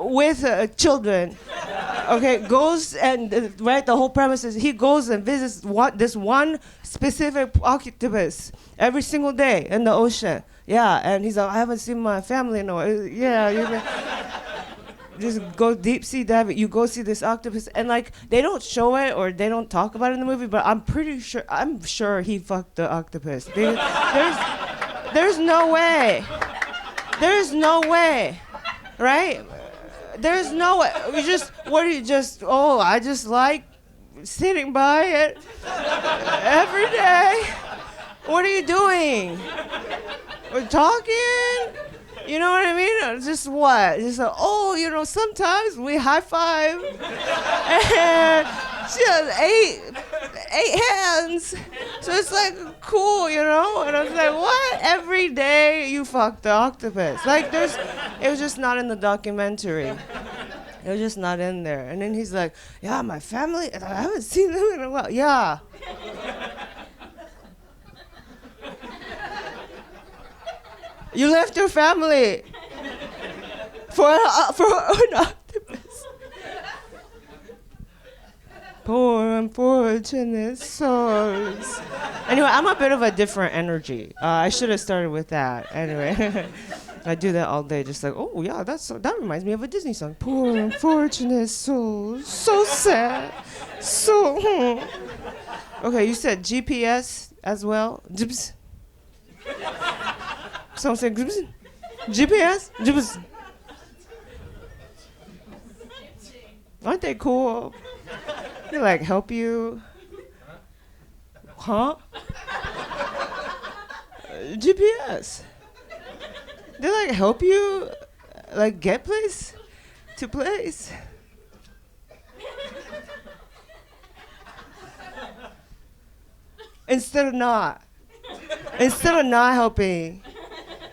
with children. Okay, goes and right. The whole premise is he goes and visits this one specific octopus every single day in the ocean. Yeah, and he's like, I haven't seen my family in a while. Yeah, just go deep sea diving. You go see this octopus, and like they don't show it or they don't talk about it in the movie, but I'm sure he fucked the octopus. There's no way. There's no way, right? There's no way. I just like sitting by it every day. What are you doing? We're talking? You know what I mean? Just what? Just like, sometimes we high five. And she has eight hands. So it's like cool, And I was like, what? Every day you fuck the octopus. Like it was just not in the documentary. It was just not in there. And then he's like, yeah, my family, I haven't seen them in a while. Yeah. You left your family for an octopus. Poor unfortunate souls. Anyway, I'm a bit of a different energy. I should have started with that. Anyway, I do that all day, just like, oh yeah, that reminds me of a Disney song. Poor unfortunate souls, so sad, so. Okay, you said GPS as well. Jips. Someone said GPS. Jips. Aren't they cool? They like help you. Huh? GPS. They like help you, like get place to place. Instead of not helping,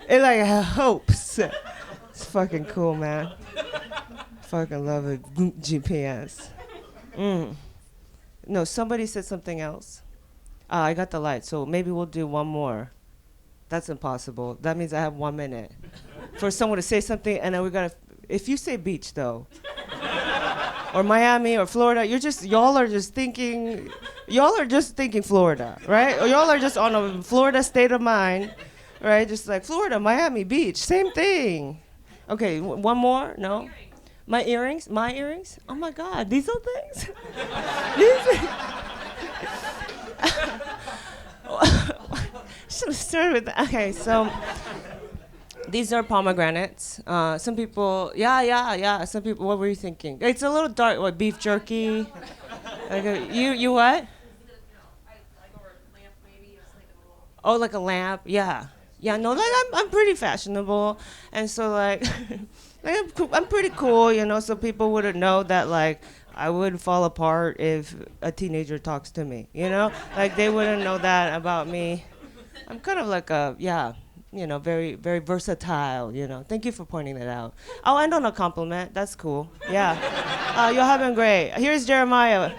it like helps. It's fucking cool, man. Fucking love it. GPS. No, somebody said something else. I got the light, so maybe we'll do one more. That's impossible. That means I have 1 minute for someone to say something, and then we gotta. If you say beach though, or Miami or Florida, y'all are just thinking Florida, right? Or y'all are just on a Florida state of mind, right? Just like Florida, Miami, beach, same thing. Okay, one more? No. My earrings? Oh my God, these are things? Should have started with that. Okay, so these are pomegranates. Some people, yeah. Some people, what were you thinking? It's a little dark. What, beef jerky? You what? Oh, like a lamp? Yeah. Yeah, no, like I'm pretty fashionable, and so like, I'm pretty cool, so people wouldn't know that like I would fall apart if a teenager talks to me, like they wouldn't know that about me. I'm kind of like very, very versatile, Thank you for pointing that out. I'll end on a compliment. That's cool. Yeah. You're having great. Here's Jeremiah.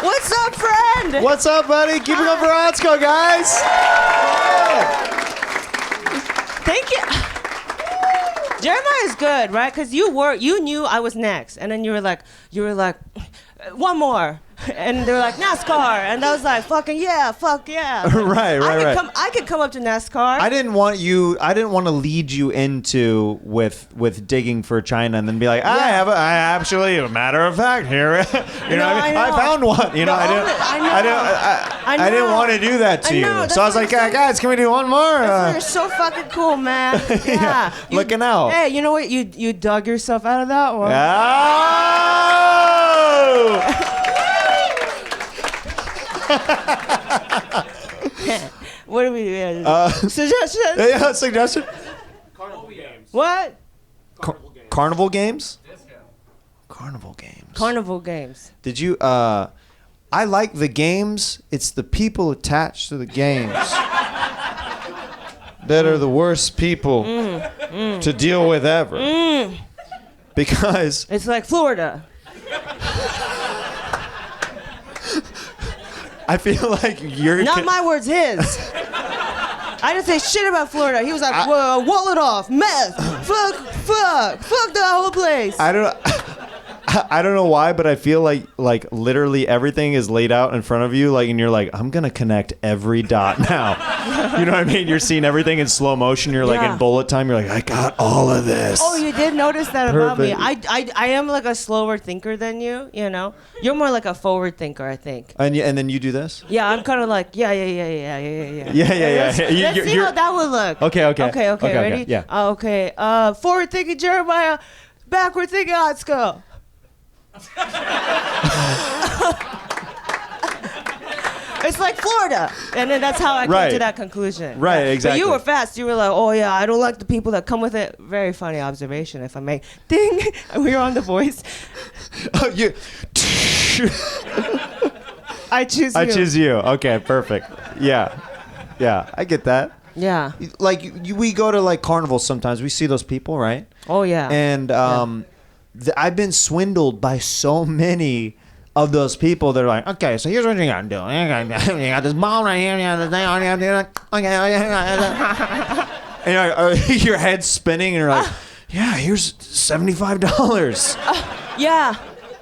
What's up, friend? What's up, buddy? Keep it up for Atsuko, guys. Thank you. Jeremiah is good, right? Because you knew I was next, and then you were like, one more, and they were like NASCAR, and I was like, fuck yeah. Right. I could come up to NASCAR. I didn't want to lead you into with digging for China and then be like, I actually, a matter of fact, here, what I mean? I found one. I didn't want to do that to you. So I was like, guys, can we do one more? You're so fucking cool, man. Yeah. Looking out. Hey, you know what? You dug yourself out of that one. Oh! What do we do? Suggestions? Yeah, suggestion. Carnival games. What? Carnival games? Carnival games. Carnival games. Did you? I like the games. It's the people attached to the games that are the worst people to deal with ever. Because it's like Florida. I feel like you're not my words, his. I didn't say shit about Florida. He was like, "Whoa, wall it off, meth, fuck the whole place." I don't know why, but I feel like literally everything is laid out in front of you, and you're like, I'm gonna connect every dot now. You know what I mean? You're seeing everything in slow motion. You're like in bullet time. You're like, I got all of this. Oh, you did notice that about me. I am like a slower thinker than you. You're more like a forward thinker, I think. And then you do this? Yeah, I'm kind of like yeah. Yeah. Let's see how that would look. Okay. Ready? Yeah. Okay. Forward thinking Jeremiah, backward thinking Atsuko. It's like Florida, and then that's how I came to that conclusion. Right, exactly. But you were fast. You were like, "Oh yeah, I don't like the people that come with it." Very funny observation, if I may. Ding. We were on The Voice. Oh, you. I choose you. I choose you. Okay, perfect. Yeah, I get that. Yeah. We go to carnivals sometimes. We see those people, right? Oh yeah. And I've been swindled by so many of those people that are like, okay, so here's what you gotta do. You got this ball right here. You got this thing on here. And your head's spinning, and you're like, yeah, here's $75. Yeah.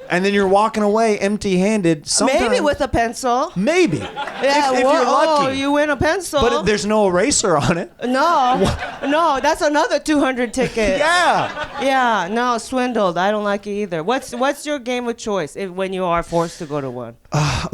And then you're walking away empty-handed. Maybe with a pencil. Maybe. Yeah, if you're lucky. Oh, you win a pencil. But there's no eraser on it. No, that's another 200 ticket. Yeah. No, swindled. I don't like it either. What's your game of choice when you are forced to go to one?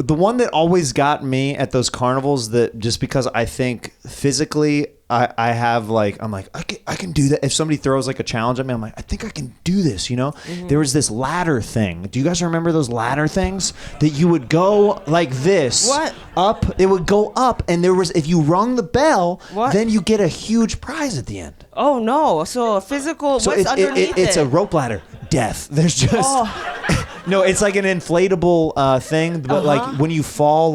The one that always got me at those carnivals, that just because I think physically I have I'm like, I can do that. If somebody throws a challenge at me, I'm like, I think I can do this, Mm-hmm. There was this ladder thing. Do you guys remember those ladder things that you would go like this? What? Up. It would go up, and if you rung the bell, then you get a huge prize at the end. Oh no. So a physical, what's underneath it? It's a rope ladder. Death. There's just no, it's like an inflatable thing, but when you fall,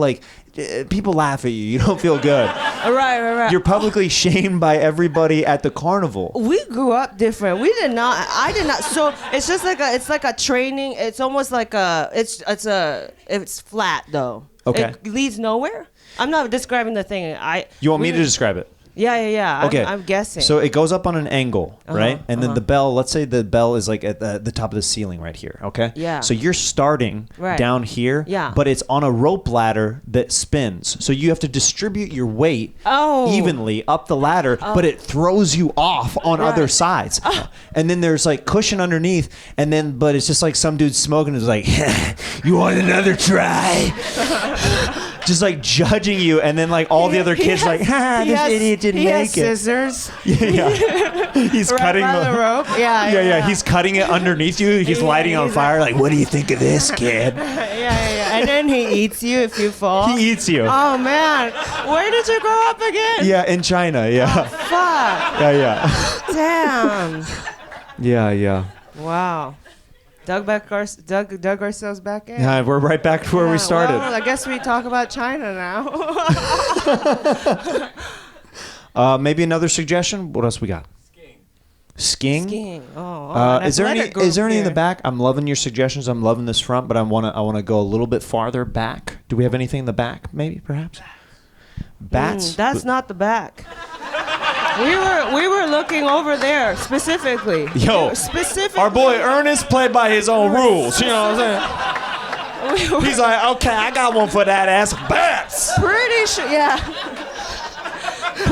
people laugh at you. You don't feel good. Right. You're publicly shamed by everybody at the carnival. We grew up different. We did not. I did not. So it's just it's like a training. It's almost like it's flat though. Okay. It leads nowhere. I'm not describing the thing. You want me to describe it? Yeah. Okay. I'm guessing. So it goes up on an angle, right? And then the bell, let's say the bell is at the top of the ceiling right here, okay? Yeah. So you're starting down here, but it's on a rope ladder that spins. So you have to distribute your weight evenly up the ladder, but it throws you off on other sides. And then there's cushion underneath, but it's just some dude smoking is like, you want another try? Just judging you, and then all the other kids this idiot didn't make it. He has scissors. Yeah. He's cutting the rope. Yeah. He's cutting it underneath you. He's lighting on fire. What do you think of this, kid? Yeah. And then he eats you if you fall. He eats you. Oh man, where did you grow up again? Yeah, in China. Yeah. Oh, fuck. Yeah. Damn. Yeah. Wow. Doug Garcelle's back in. Yeah, we're right back to where we started. Well, I guess we talk about China now. Maybe another suggestion. What else we got? Skiing. Skiing. Is there any in the back? I'm loving your suggestions. I'm loving this front, but I want to go a little bit farther back. Do we have anything in the back? Maybe, perhaps. Bats. That's not the back. We were looking over there specifically. Yo, specifically. our boy Ernest played by his own rules. You know what I'm saying? He's like, okay, I got one for that ass. Bats. Pretty sure, yeah.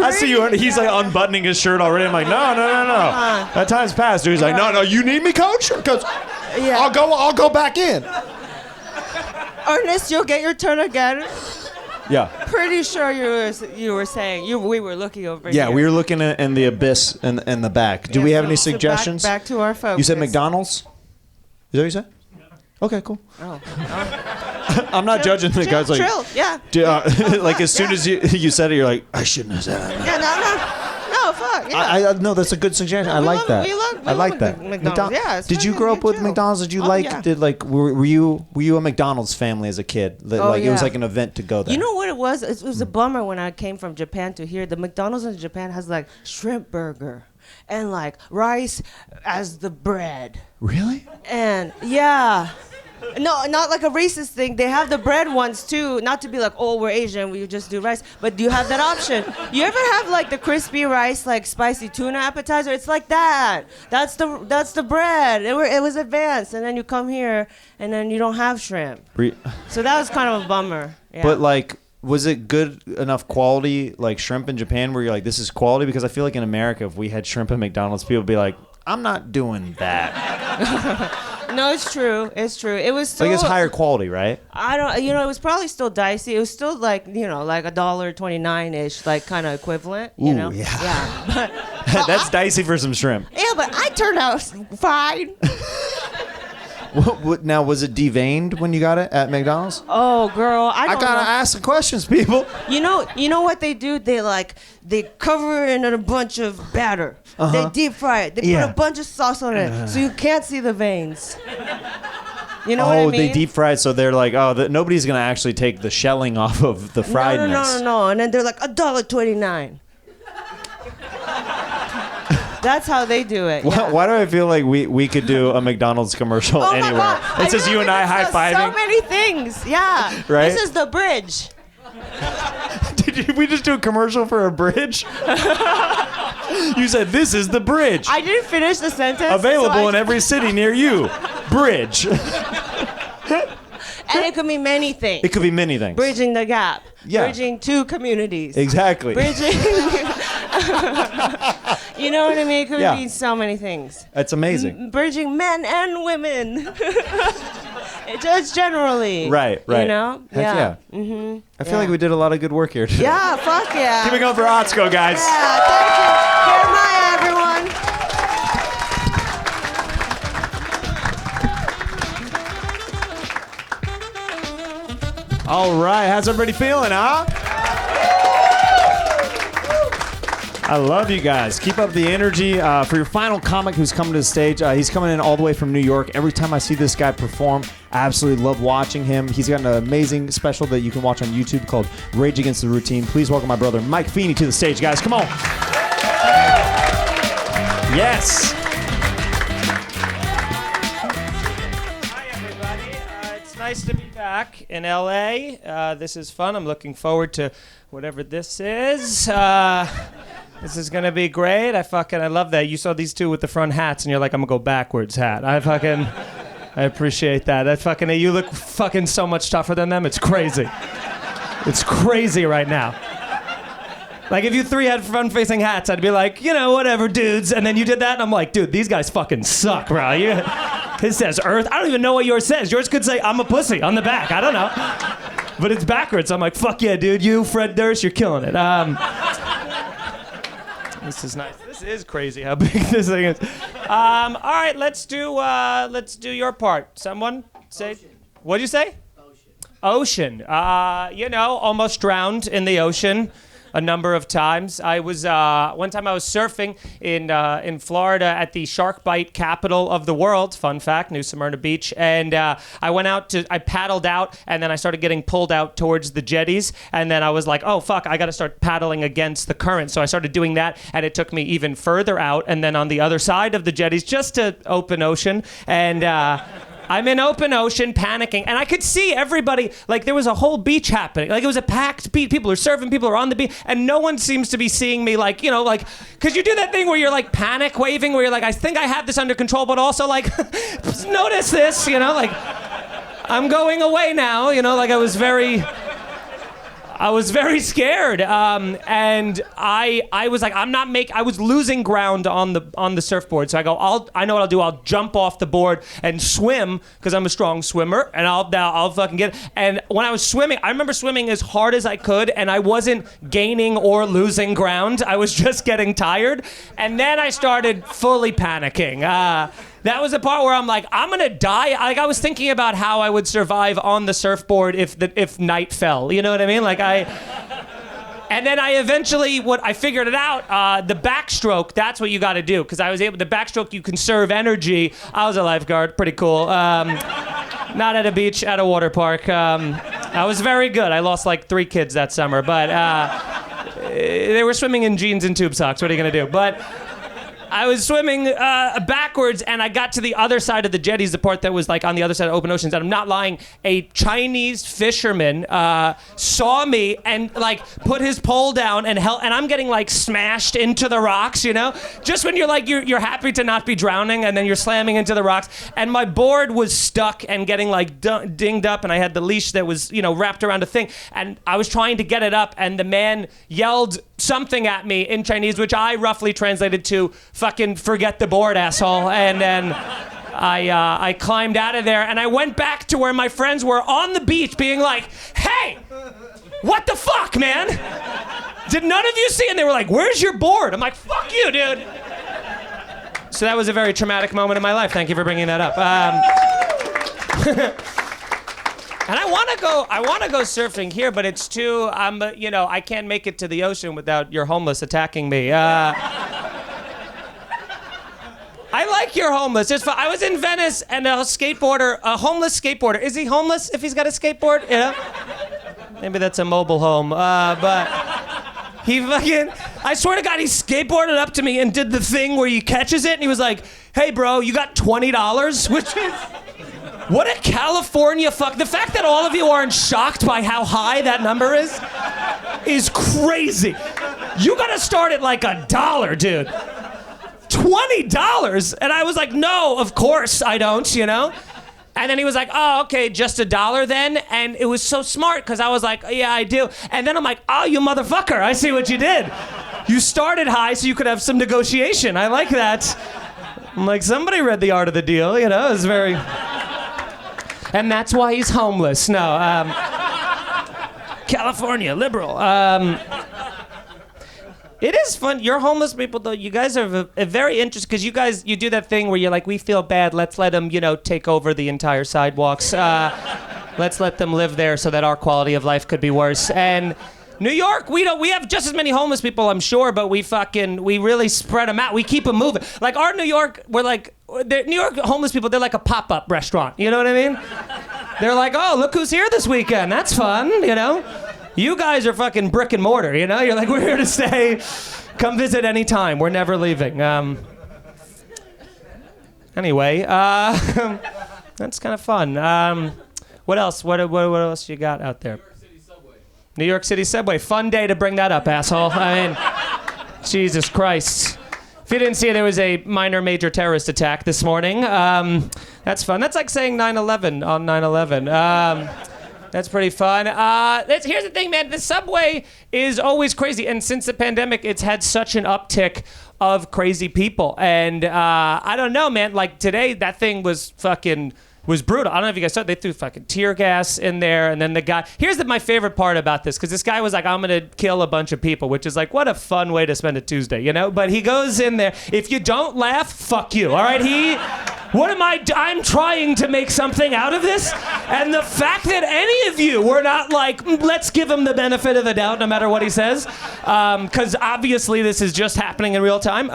I see you. He's like unbuttoning his shirt already. I'm like, no. That time's passed, dude. He's like, no, you need me, coach? Because I'll go back in. Ernest, you'll get your turn again. Yeah. Pretty sure you were saying we were looking over here. Yeah, we were looking in the abyss in the back. Do we have any suggestions? Back to our focus. You said McDonald's? Is that what you said? Okay, cool. Oh. I'm not judging the guys like. Trill, yeah. Like as soon as you said it, you're like, I shouldn't have said that. Yeah, no, fuck. Yeah. I no, that's a good suggestion. I like that. We I like love that. McDonald's. Yeah, it's Did you fucking grow up with chill. McDonald's? Did you were you a McDonald's family as a kid? It was like an event to go there. You know what it was? It was a bummer when I came from Japan to here. The McDonald's in Japan has like shrimp burger and like rice as the bread. Really? And yeah. No, not like a racist thing. They have the bread ones too. Not to be like, oh, we're Asian, we just do rice. But you have that option. You ever have like the crispy rice, like spicy tuna appetizer? It's like that. That's the bread. It was advanced, and then you come here, and then you don't have shrimp. So that was kind of a bummer. Yeah. But like, was it good enough quality, like shrimp in Japan, where you're like, this is quality? Because I feel like in America, if we had shrimp at McDonald's, people would be like, I'm not doing that. No, it's true. It's true. It was still like it's higher quality, right? I don't. It was probably still dicey. It was still like like $1.29-ish, like kind of equivalent. Ooh, Yeah. But that's dicey for some shrimp. yeah, but I turned out fine. Now, was it deveined when you got it at McDonald's? Oh, girl, I gotta ask the questions, people. You know what they do? They cover it in a bunch of batter. They deep fry it. They put a bunch of sauce on it, so you can't see the veins. You know what I mean? They deep fry it, so they're like, nobody's gonna actually take the shelling off of the friedness. No. And then they're like $1.29. That's how they do it. Yeah. Why do I feel like we could do a McDonald's commercial anywhere? My God. It's just you and I high-fiving. So many things. Yeah. Right? This is the bridge. Did we just do a commercial for a bridge? You said, this is the bridge. I didn't finish the sentence. Available in every city near you. Bridge. And it could mean many things. It could be many things. Bridging the gap. Yeah. Bridging two communities. Exactly. Bridging. You know what I mean? It could mean so many things. That's amazing. Bridging men and women. Just generally. Right. You know? Heck yeah. Mm-hmm. I feel like we did a lot of good work here today. Yeah, fuck yeah. Keep it going for Atsuko, guys. Yeah, thank you. Jeremiah, everyone. All right, how's everybody feeling, huh? I love you guys. Keep up the energy. For your final comic who's coming to the stage, he's coming in all the way from New York. Every time I see this guy perform, I absolutely love watching him. He's got an amazing special that you can watch on YouTube called Rage Against the Routine. Please welcome my brother Mike Feeney to the stage, guys. Come on. Yes. Hi, everybody. It's nice to be back in LA. This is fun. I'm looking forward to whatever this is. This is gonna be great. I love that. You saw these two with the front hats, and you're like, I'm gonna go backwards hat. I appreciate that. You look fucking so much tougher than them. It's crazy. It's crazy right now. Like if you three had front-facing hats, I'd be like, whatever, dudes. And then you did that, and I'm like, dude, these guys fucking suck, bro. His says Earth. I don't even know what yours says. Yours could say I'm a pussy on the back. I don't know. But it's backwards. I'm like, fuck yeah, dude. You, Fred Durst, you're killing it. This is nice. This is crazy how big this thing is. All right, let's do your part. Someone say. What'd you say? Ocean. Almost drowned in the ocean. a number of times. I was one time I was surfing in Florida at the shark bite capital of the world. Fun fact, New Smyrna Beach. And I paddled out, and then I started getting pulled out towards the jetties. And then I was like, oh fuck, I got to start paddling against the current. So I started doing that, and it took me even further out. And then on the other side of the jetties, just to open ocean, and I'm in open ocean panicking, and I could see everybody, like there was a whole beach happening. Like it was a packed beach. People are surfing, people are on the beach, and no one seems to be seeing me, like, you know, like, because you do that thing where you're like panic waving, where you're like, I think I have this under control, but also like, notice this, you know, like, I'm going away now, you know, like I was very scared, and I was like, I was losing ground on the surfboard. So I go, I know what I'll do. I'll jump off the board and swim, because I'm a strong swimmer, and I'll fucking get it. And when I was swimming, I remember swimming as hard as I could, and I wasn't gaining or losing ground. I was just getting tired, and then I started fully panicking. That was the part where I'm like, I'm gonna die. Like I was thinking about how I would survive on the surfboard if night fell. You know what I mean? Like and then I eventually, I figured it out. The backstroke, that's what you got to do, because I was able. The backstroke, you conserve energy. I was a lifeguard, pretty cool. Not at a beach, at a water park. I was very good. I lost like 3 kids that summer, but they were swimming in jeans and tube socks. What are you gonna do? But I was swimming backwards, and I got to the other side of the jetties, the part that was like on the other side of open oceans, and I'm not lying. A Chinese fisherman saw me and like put his pole down and I'm getting like smashed into the rocks, you know? Just when you're like, you're happy to not be drowning, and then you're slamming into the rocks. And my board was stuck and getting like dinged up, and I had the leash that was, you know, wrapped around a thing. And I was trying to get it up, and the man yelled something at me in Chinese, which I roughly translated to, fucking forget the board, asshole. And then I climbed out of there, and I went back to where my friends were on the beach being like, hey, what the fuck, man? Did none of you see? And they were like, where's your board? I'm like, fuck you, dude. So that was a very traumatic moment in my life. Thank you for bringing that up. And I want to go surfing here, but it's too, you know, I can't make it to the ocean without your homeless attacking me. I like your homeless. It's fun. I was in Venice, and a homeless skateboarder. Is he homeless if he's got a skateboard? You know? Maybe that's a mobile home. But he fucking, I swear to God, he skateboarded up to me and did the thing where he catches it, and he was like, hey, bro, you got $20? Which is... What a California fuck. The fact that all of you aren't shocked by how high that number is crazy. You gotta start at like $1, dude. $20? And I was like, no, of course I don't, you know? And then he was like, oh, okay, just $1 then? And it was so smart, because I was like, yeah, I do. And then I'm like, oh, you motherfucker, I see what you did. You started high so you could have some negotiation. I like that. I'm like, somebody read The Art of the Deal, you know? It's very... And that's why he's homeless. No, California, liberal. It is fun. You're homeless people, though. You guys are very interesting, because you do that thing where you're like, we feel bad. Let's let them, you know, take over the entire sidewalks. Let's let them live there so that our quality of life could be worse. And New York, we have just as many homeless people, I'm sure, but we really spread them out. We keep them moving. Like our New York, New York homeless people, they're like a pop-up restaurant. You know what I mean? They're like, oh, look who's here this weekend. That's fun, you know? You guys are fucking brick and mortar, you know? You're like, we're here to stay. Come visit anytime. We're never leaving. Anyway, that's kind of fun. What else? What else you got out there? New York City Subway. Fun day to bring that up, asshole. I mean, Jesus Christ. If you didn't see it, there was a minor major terrorist attack this morning. That's fun. That's like saying 9/11 on 9/11. That's pretty fun. Here's the thing, man. The subway is always crazy. And since the pandemic, it's had such an uptick of crazy people. And I don't know, man. Like today, that thing was brutal. I don't know if you guys saw it. They threw fucking tear gas in there. And then the guy... Here's my favorite part about this, because this guy was like, I'm going to kill a bunch of people, which is like, what a fun way to spend a Tuesday, you know? But he goes in there. If you don't laugh, fuck you, all right? What am I? I'm trying to make something out of this, and the fact that any of you were not like, let's give him the benefit of the doubt, no matter what he says, because obviously this is just happening in real time.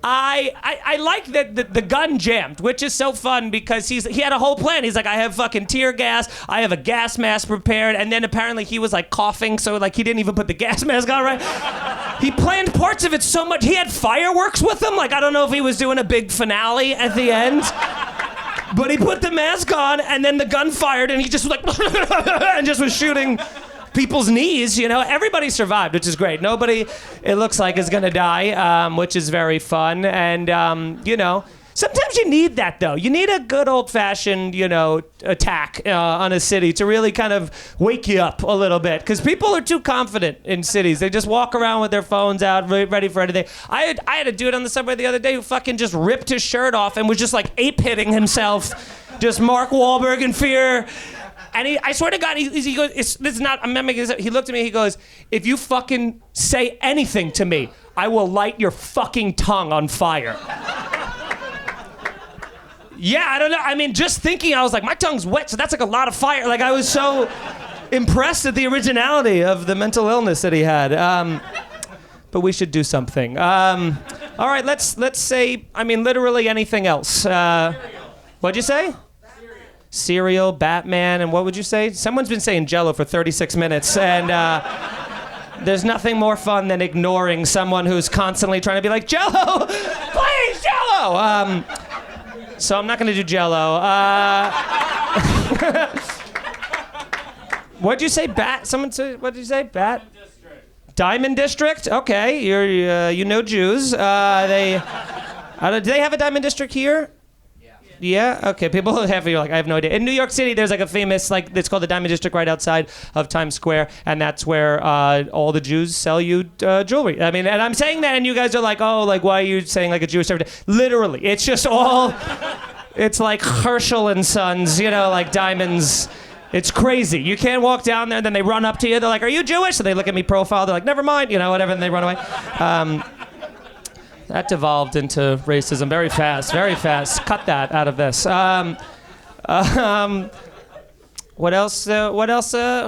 I like that the gun jammed, which is so fun because he had a whole plan. He's like, I have fucking tear gas, I have a gas mask prepared, and then apparently he was like coughing, so like he didn't even put the gas mask on right. He planned parts of it so much. He had fireworks with him. Like I don't know if he was doing a big finale at the end. But he put the mask on, and then the gun fired, and he just was like, and just was shooting people's knees. You know, everybody survived, which is great. Nobody, it looks like, is gonna die, which is very fun. And you know, sometimes you need that though. You need a good old-fashioned, you know, attack on a city to really kind of wake you up a little bit. Because people are too confident in cities. They just walk around with their phones out, ready for anything. I had a dude on the subway the other day who fucking just ripped his shirt off and was just like ape-hitting himself, just Mark Wahlberg in fear. And I swear to God, he goes, this is not, I'm not making this up. He looked at me, he goes, if you fucking say anything to me, I will light your fucking tongue on fire. Yeah, I don't know. I mean, just thinking, I was like, my tongue's wet, so that's like a lot of fire. Like, I was so impressed at the originality of the mental illness that he had. But we should do something. All right, let's say, I mean, literally anything else. What'd you say? Cereal, Batman, and what would you say? Someone's been saying Jell-O for 36 minutes, and there's nothing more fun than ignoring someone who's constantly trying to be like, Jell-O, please, Jell-O! So I'm not going to do Jell-O. What'd you say? Bat? Someone said, what did you say? Bat? Diamond District? Okay, you know Jews. Do they have a Diamond District here? Yeah? Okay, people who have, you're like, I have no idea. In New York City, there's like a famous, like, it's called the Diamond District right outside of Times Square, and that's where all the Jews sell you jewelry. I mean, and I'm saying that, and you guys are like, oh, like, why are you saying like a Jewish everything? Literally, it's just all, it's like Herschel and Sons, you know, like diamonds. It's crazy. You can't walk down there, and then they run up to you. They're like, are you Jewish? So they look at me profile. They're like, never mind, you know, whatever, and they run away. That devolved into racism very fast, very fast. Cut that out of this. What else?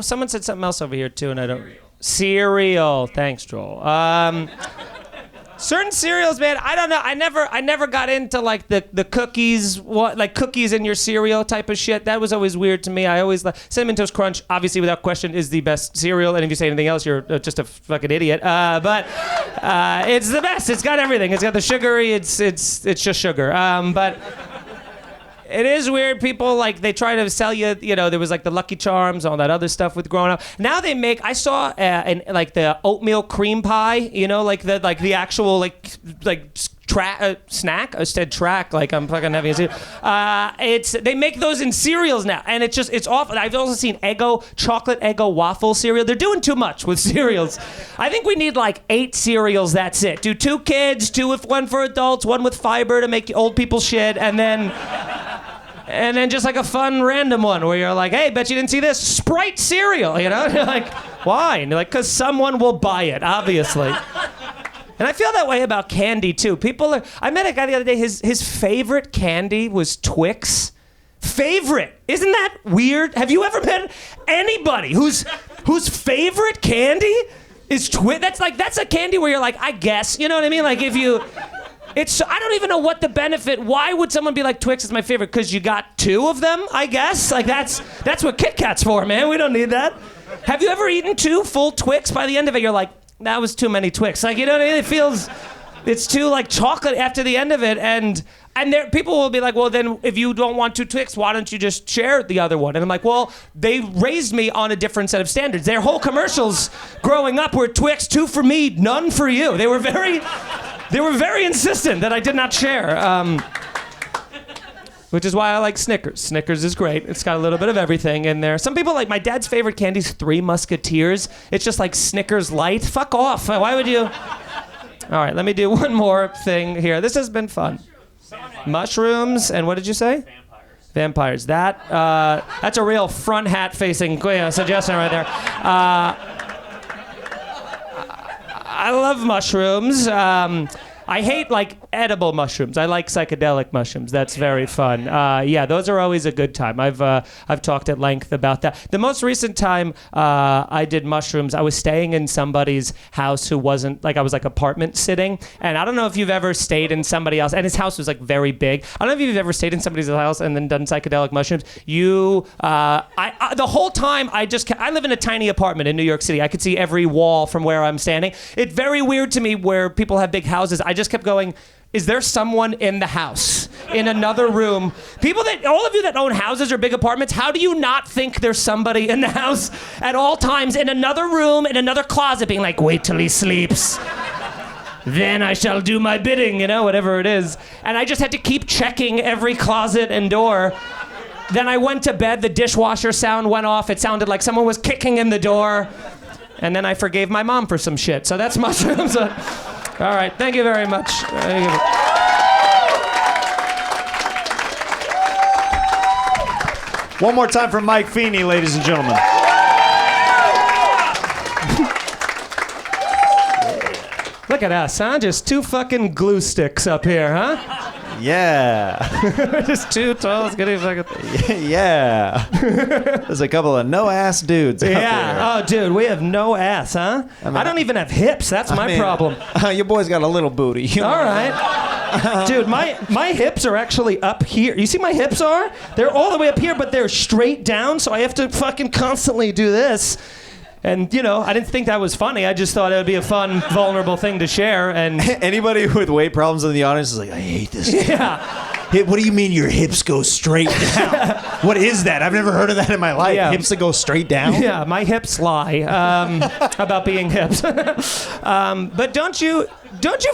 Someone said something else over here too, and I don't. Cereal. Thanks, Joel. Certain cereals, man. I don't know. I never got into like the cookies, like cookies in your cereal type of shit. That was always weird to me. I always Cinnamon Toast Crunch, obviously without question, is the best cereal. And if you say anything else, you're just a fucking idiot. But it's the best. It's got everything. It's got the sugary. It's just sugar. But it is weird. People like they try to sell you. You know, there was like the Lucky Charms, all that other stuff with growing up. Now they make. I saw like the oatmeal cream pie. You know, like the actual snack. I said track. Like I'm fucking having a cereal. They make those in cereals now, and it's awful. I've also seen chocolate Eggo waffle cereal. They're doing too much with cereals. I think we need like 8 cereals. That's it. Do 2 kids, 2 with 1 for adults, 1 with fiber to make old people shit, and then just like a fun random one where you're like, hey, bet you didn't see this Sprite cereal, you know? And you're like, why? And you're like, because someone will buy it, obviously. And I feel that way about candy too. I met a guy the other day, his favorite candy was Twix. Favorite. Isn't that weird? Have you ever met anybody whose favorite candy is Twix? That's a candy where you're like, I guess, you know what I mean? Like if you... I don't even know what the benefit. Why would someone be like, Twix is my favorite? Because you got 2 of them, I guess? Like that's what Kit Kat's for, man. We don't need that. Have you ever eaten 2 full Twix? By the end of it, you're like, that was too many Twix. Like, you know what I mean? It's too like chocolate after the end of it. And people will be like, well, then if you don't want 2 Twix, why don't you just share the other one? And I'm like, well, they raised me on a different set of standards. Their whole commercials growing up were Twix, 2 for me, none for you. They were very insistent that I did not share. Which is why I like Snickers. Snickers is great. It's got a little bit of everything in there. Some people like, my dad's favorite candy is 3 Musketeers. It's just like Snickers Light. Fuck off. Why would you? All right, let me do one more thing here. This has been fun. Mushrooms, and what did you say? Vampires. That's a real front hat facing suggestion right there. I love mushrooms. I hate like edible mushrooms. I like psychedelic mushrooms. That's very fun. Yeah, those are always a good time. I've talked at length about that. The most recent time I did mushrooms, I was staying in somebody's house who wasn't like I was like apartment sitting, and I don't know if you've ever stayed in somebody else, and his house was like very big. I don't know if you've ever stayed in somebody's house and then done psychedelic mushrooms. The whole time I live in a tiny apartment in New York City. I could see every wall from where I'm standing. It's very weird to me where people have big houses. I just kept going, is there someone in the house in another room? All of you that own houses or big apartments, how do you not think there's somebody in the house at all times in another room, in another closet being like, wait till he sleeps. Then I shall do my bidding, whatever it is. And I just had to keep checking every closet and door. Then I went to bed, the dishwasher sound went off. It sounded like someone was kicking in the door. And then I forgave my mom for some shit. So that's mushrooms. All right, thank you very much. One more time for Mike Feeney, ladies and gentlemen. Look at us, huh? Just two fucking glue sticks up here, huh? Yeah. Just two tall, skinny fucking... Yeah. There's a couple of no-ass dudes out Yeah. there. Oh, dude, we have no ass, huh? I don't even have hips. That's my problem. Your boy's got a little booty. All right. Dude, my hips are actually up here. You see my hips are? They're all the way up here, but they're straight down, so I have to fucking constantly do this. And, I didn't think that was funny. I just thought it would be a fun, vulnerable thing to share. And anybody with weight problems in the audience is like, I hate this. Yeah. Hey, what do you mean your hips go straight down? What is that? I've never heard of that in my life. Yeah. Hips that go straight down? Yeah, my hips lie about being hips. But don't you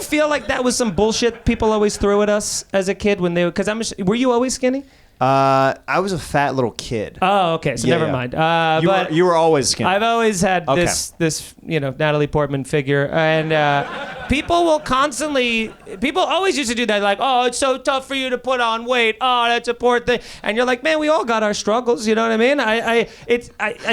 feel like that was some bullshit people always threw at us as a kid when they? Because were you always skinny? I was a fat little kid. Oh, okay. So never mind. But you were always skinny. I've always had this Natalie Portman figure, and people always used to do that, like, oh, it's so tough for you to put on weight. Oh, that's a poor thing. And you're like, man, we all got our struggles. You know what I mean? I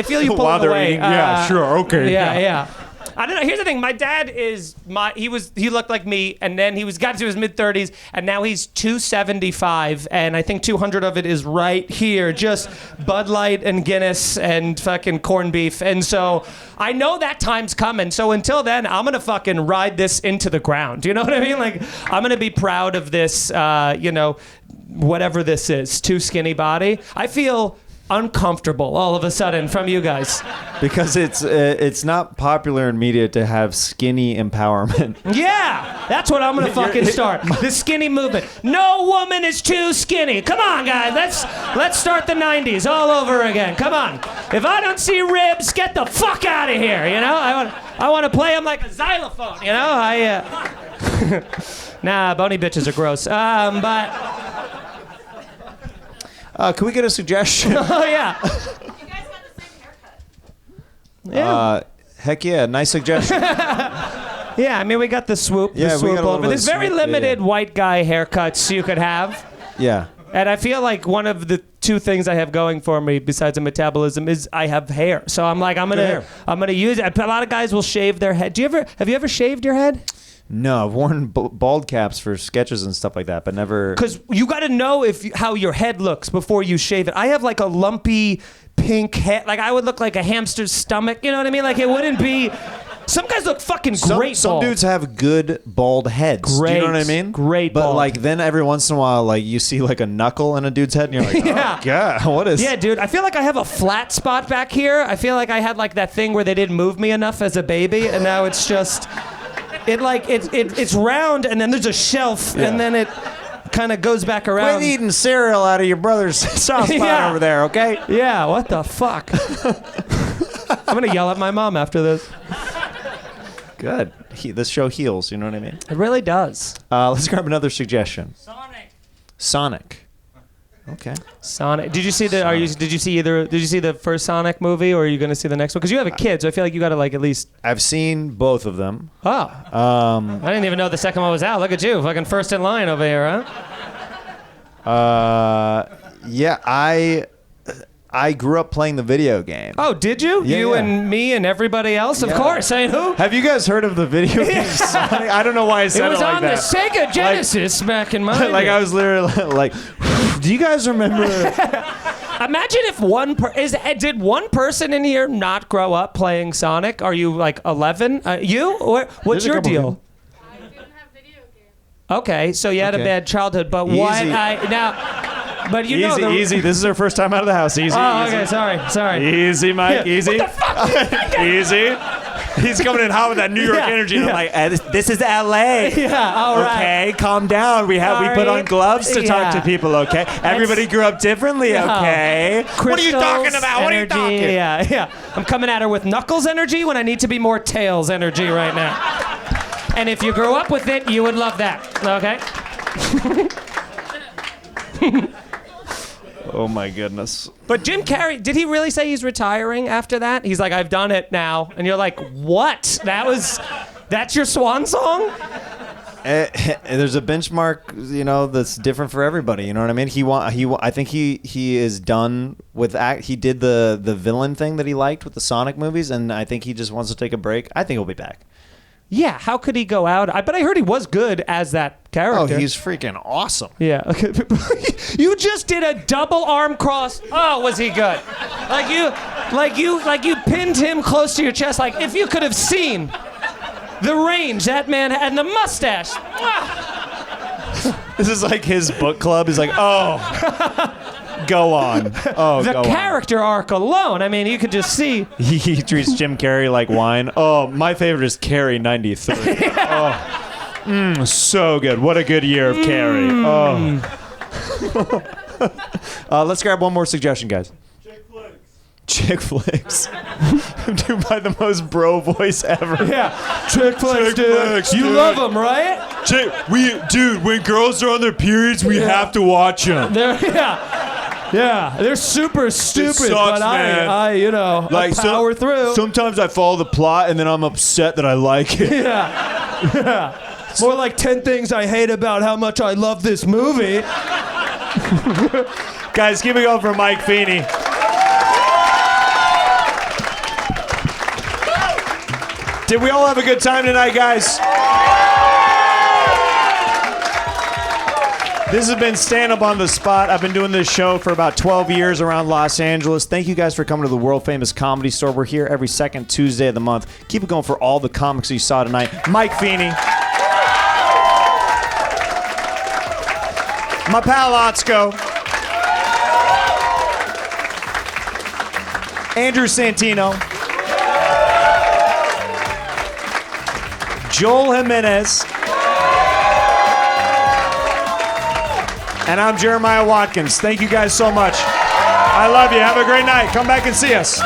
feel you pulling While they're away. eating, yeah, sure, okay. Yeah. I don't know. Here's the thing. My dad he looked like me, and then he got to his mid-30s, and now he's 275, and I think 200 of it is right here, just Bud Light and Guinness and fucking corned beef. And so I know that time's coming. So until then, I'm gonna fucking ride this into the ground. You know what I mean? Like, I'm gonna be proud of this. Whatever this is, too skinny body. I feel uncomfortable all of a sudden from you guys. Because it's not popular in media to have skinny empowerment. Yeah, that's what I'm gonna fucking start. The skinny movement. No woman is too skinny. Come on, guys. Let's start the 90s all over again. Come on. If I don't see ribs, get the fuck out of here. I want to play them like a xylophone. Nah, bony bitches are gross. Can we get a suggestion? Oh yeah. You guys got the same haircut. Heck yeah, nice suggestion. Yeah, I mean, we got the swoop. Yeah, the we swoop got a little over. bit There's of very swoop, limited yeah. white guy haircuts you could have. Yeah. And I feel like one of the two things I have going for me besides a metabolism is I have hair. So I'm like, I'm gonna use it. A lot of guys will shave their head. Have you ever shaved your head? No, I've worn bald caps for sketches and stuff like that, but never. Because you got to know how your head looks before you shave it. I have like a lumpy pink head. Like I would look like a hamster's stomach. You know what I mean? Like it wouldn't be. Some guys look fucking great. Some bald. dudes have good bald heads. Great. Do you know what I mean? Great But bald. like then every once in a while, like you see like a knuckle in a dude's head, and you're like, Yeah. oh god, what is? Yeah, dude. I feel like I have a flat spot back here. I feel like I had like that thing where they didn't move me enough as a baby, and now it's just. It's round, and then there's a shelf, and then it kind of goes back around. Quit eating cereal out of your brother's soft spot Yeah. over there, okay? Yeah, what the fuck? I'm gonna yell at my mom after this. Good. This show heals. You know what I mean? It really does. Let's grab another suggestion. Sonic. Okay. Sonic. Did you see Did you see the first Sonic movie, or are you gonna see the next one? Because you have a kid, so I feel like you gotta like at least. I've seen both of them. Oh. I didn't even know the second one was out. Look at you, fucking first in line over here, huh? Yeah, I grew up playing the video game. Oh, did you? Yeah, You yeah. and me and everybody else, of Yeah. course. Ain't who? Have you guys heard of the video game Sonic? I don't know why I said It was like on that. the Sega Genesis back in my Like I was literally like, do you guys remember? Imagine if did one person in here not grow up playing Sonic? Are you like 11? You? What's There's a your couple deal? I didn't have video games. Okay, so you had a Okay. bad childhood, but Easy. what? But you know Easy. This is our first time out of the house. Easy. Oh, easy. okay. Sorry. Easy, Mike. Yeah. Easy. Easy. He's coming in hot with that New York Yeah, energy. And yeah. I'm like, this is LA. Yeah. All right. Okay, calm down. We put on gloves to talk Yeah. to people. Okay, everybody grew up differently. Yeah. Okay, what are you talking Crystals, about? What are you energy, talking? Yeah. I'm coming at her with Knuckles energy when I need to be more Tails energy right now. And if you grew up with it, you would love that. Okay. Oh my goodness. But Jim Carrey, did he really say he's retiring after that? He's like, I've done it now. And you're like, what? That's your swan song? There's a benchmark, that's different for everybody. You know what I mean? I think he is done with he did the villain thing that he liked with the Sonic movies, and I think he just wants to take a break. I think he'll be back. Yeah, how could he go out? But I heard he was good as that character. Oh, he's freaking awesome. Yeah. Okay. You just did a double arm cross. Oh, was he good? Like you pinned him close to your chest. Like if you could have seen the range that man had and the mustache. This is like his book club. He's like, oh, go on. Oh, The go character arc alone. I mean, you could just see. on. He treats Jim Carrey like wine. Oh, my favorite is Carrey 93. Oh, so good. What a good year of Carrey. Oh. Let's grab one more suggestion, guys. Chick flicks. Dude, by the most bro voice ever. Yeah. Chick flicks, flicks, You dude. love them, right? Dude, when girls are on their periods, we have to watch them. Yeah, they're super stupid, sucks, but man. I power through. Sometimes I follow the plot and then I'm upset that I like it. Yeah. More like 10 things I hate about how much I love this movie. Guys, keep it going for Mike Feeney. Did we all have a good time tonight, guys? This has been Stand Up on the Spot. I've been doing this show for about 12 years around Los Angeles. Thank you guys for coming to the world-famous Comedy Store. We're here every second Tuesday of the month. Keep it going for all the comics you saw tonight. Mike Feeney. My pal Atsuko. Andrew Santino. Joel Jimenez. And I'm Jeremiah Watkins. Thank you guys so much. I love you. Have a great night. Come back and see us.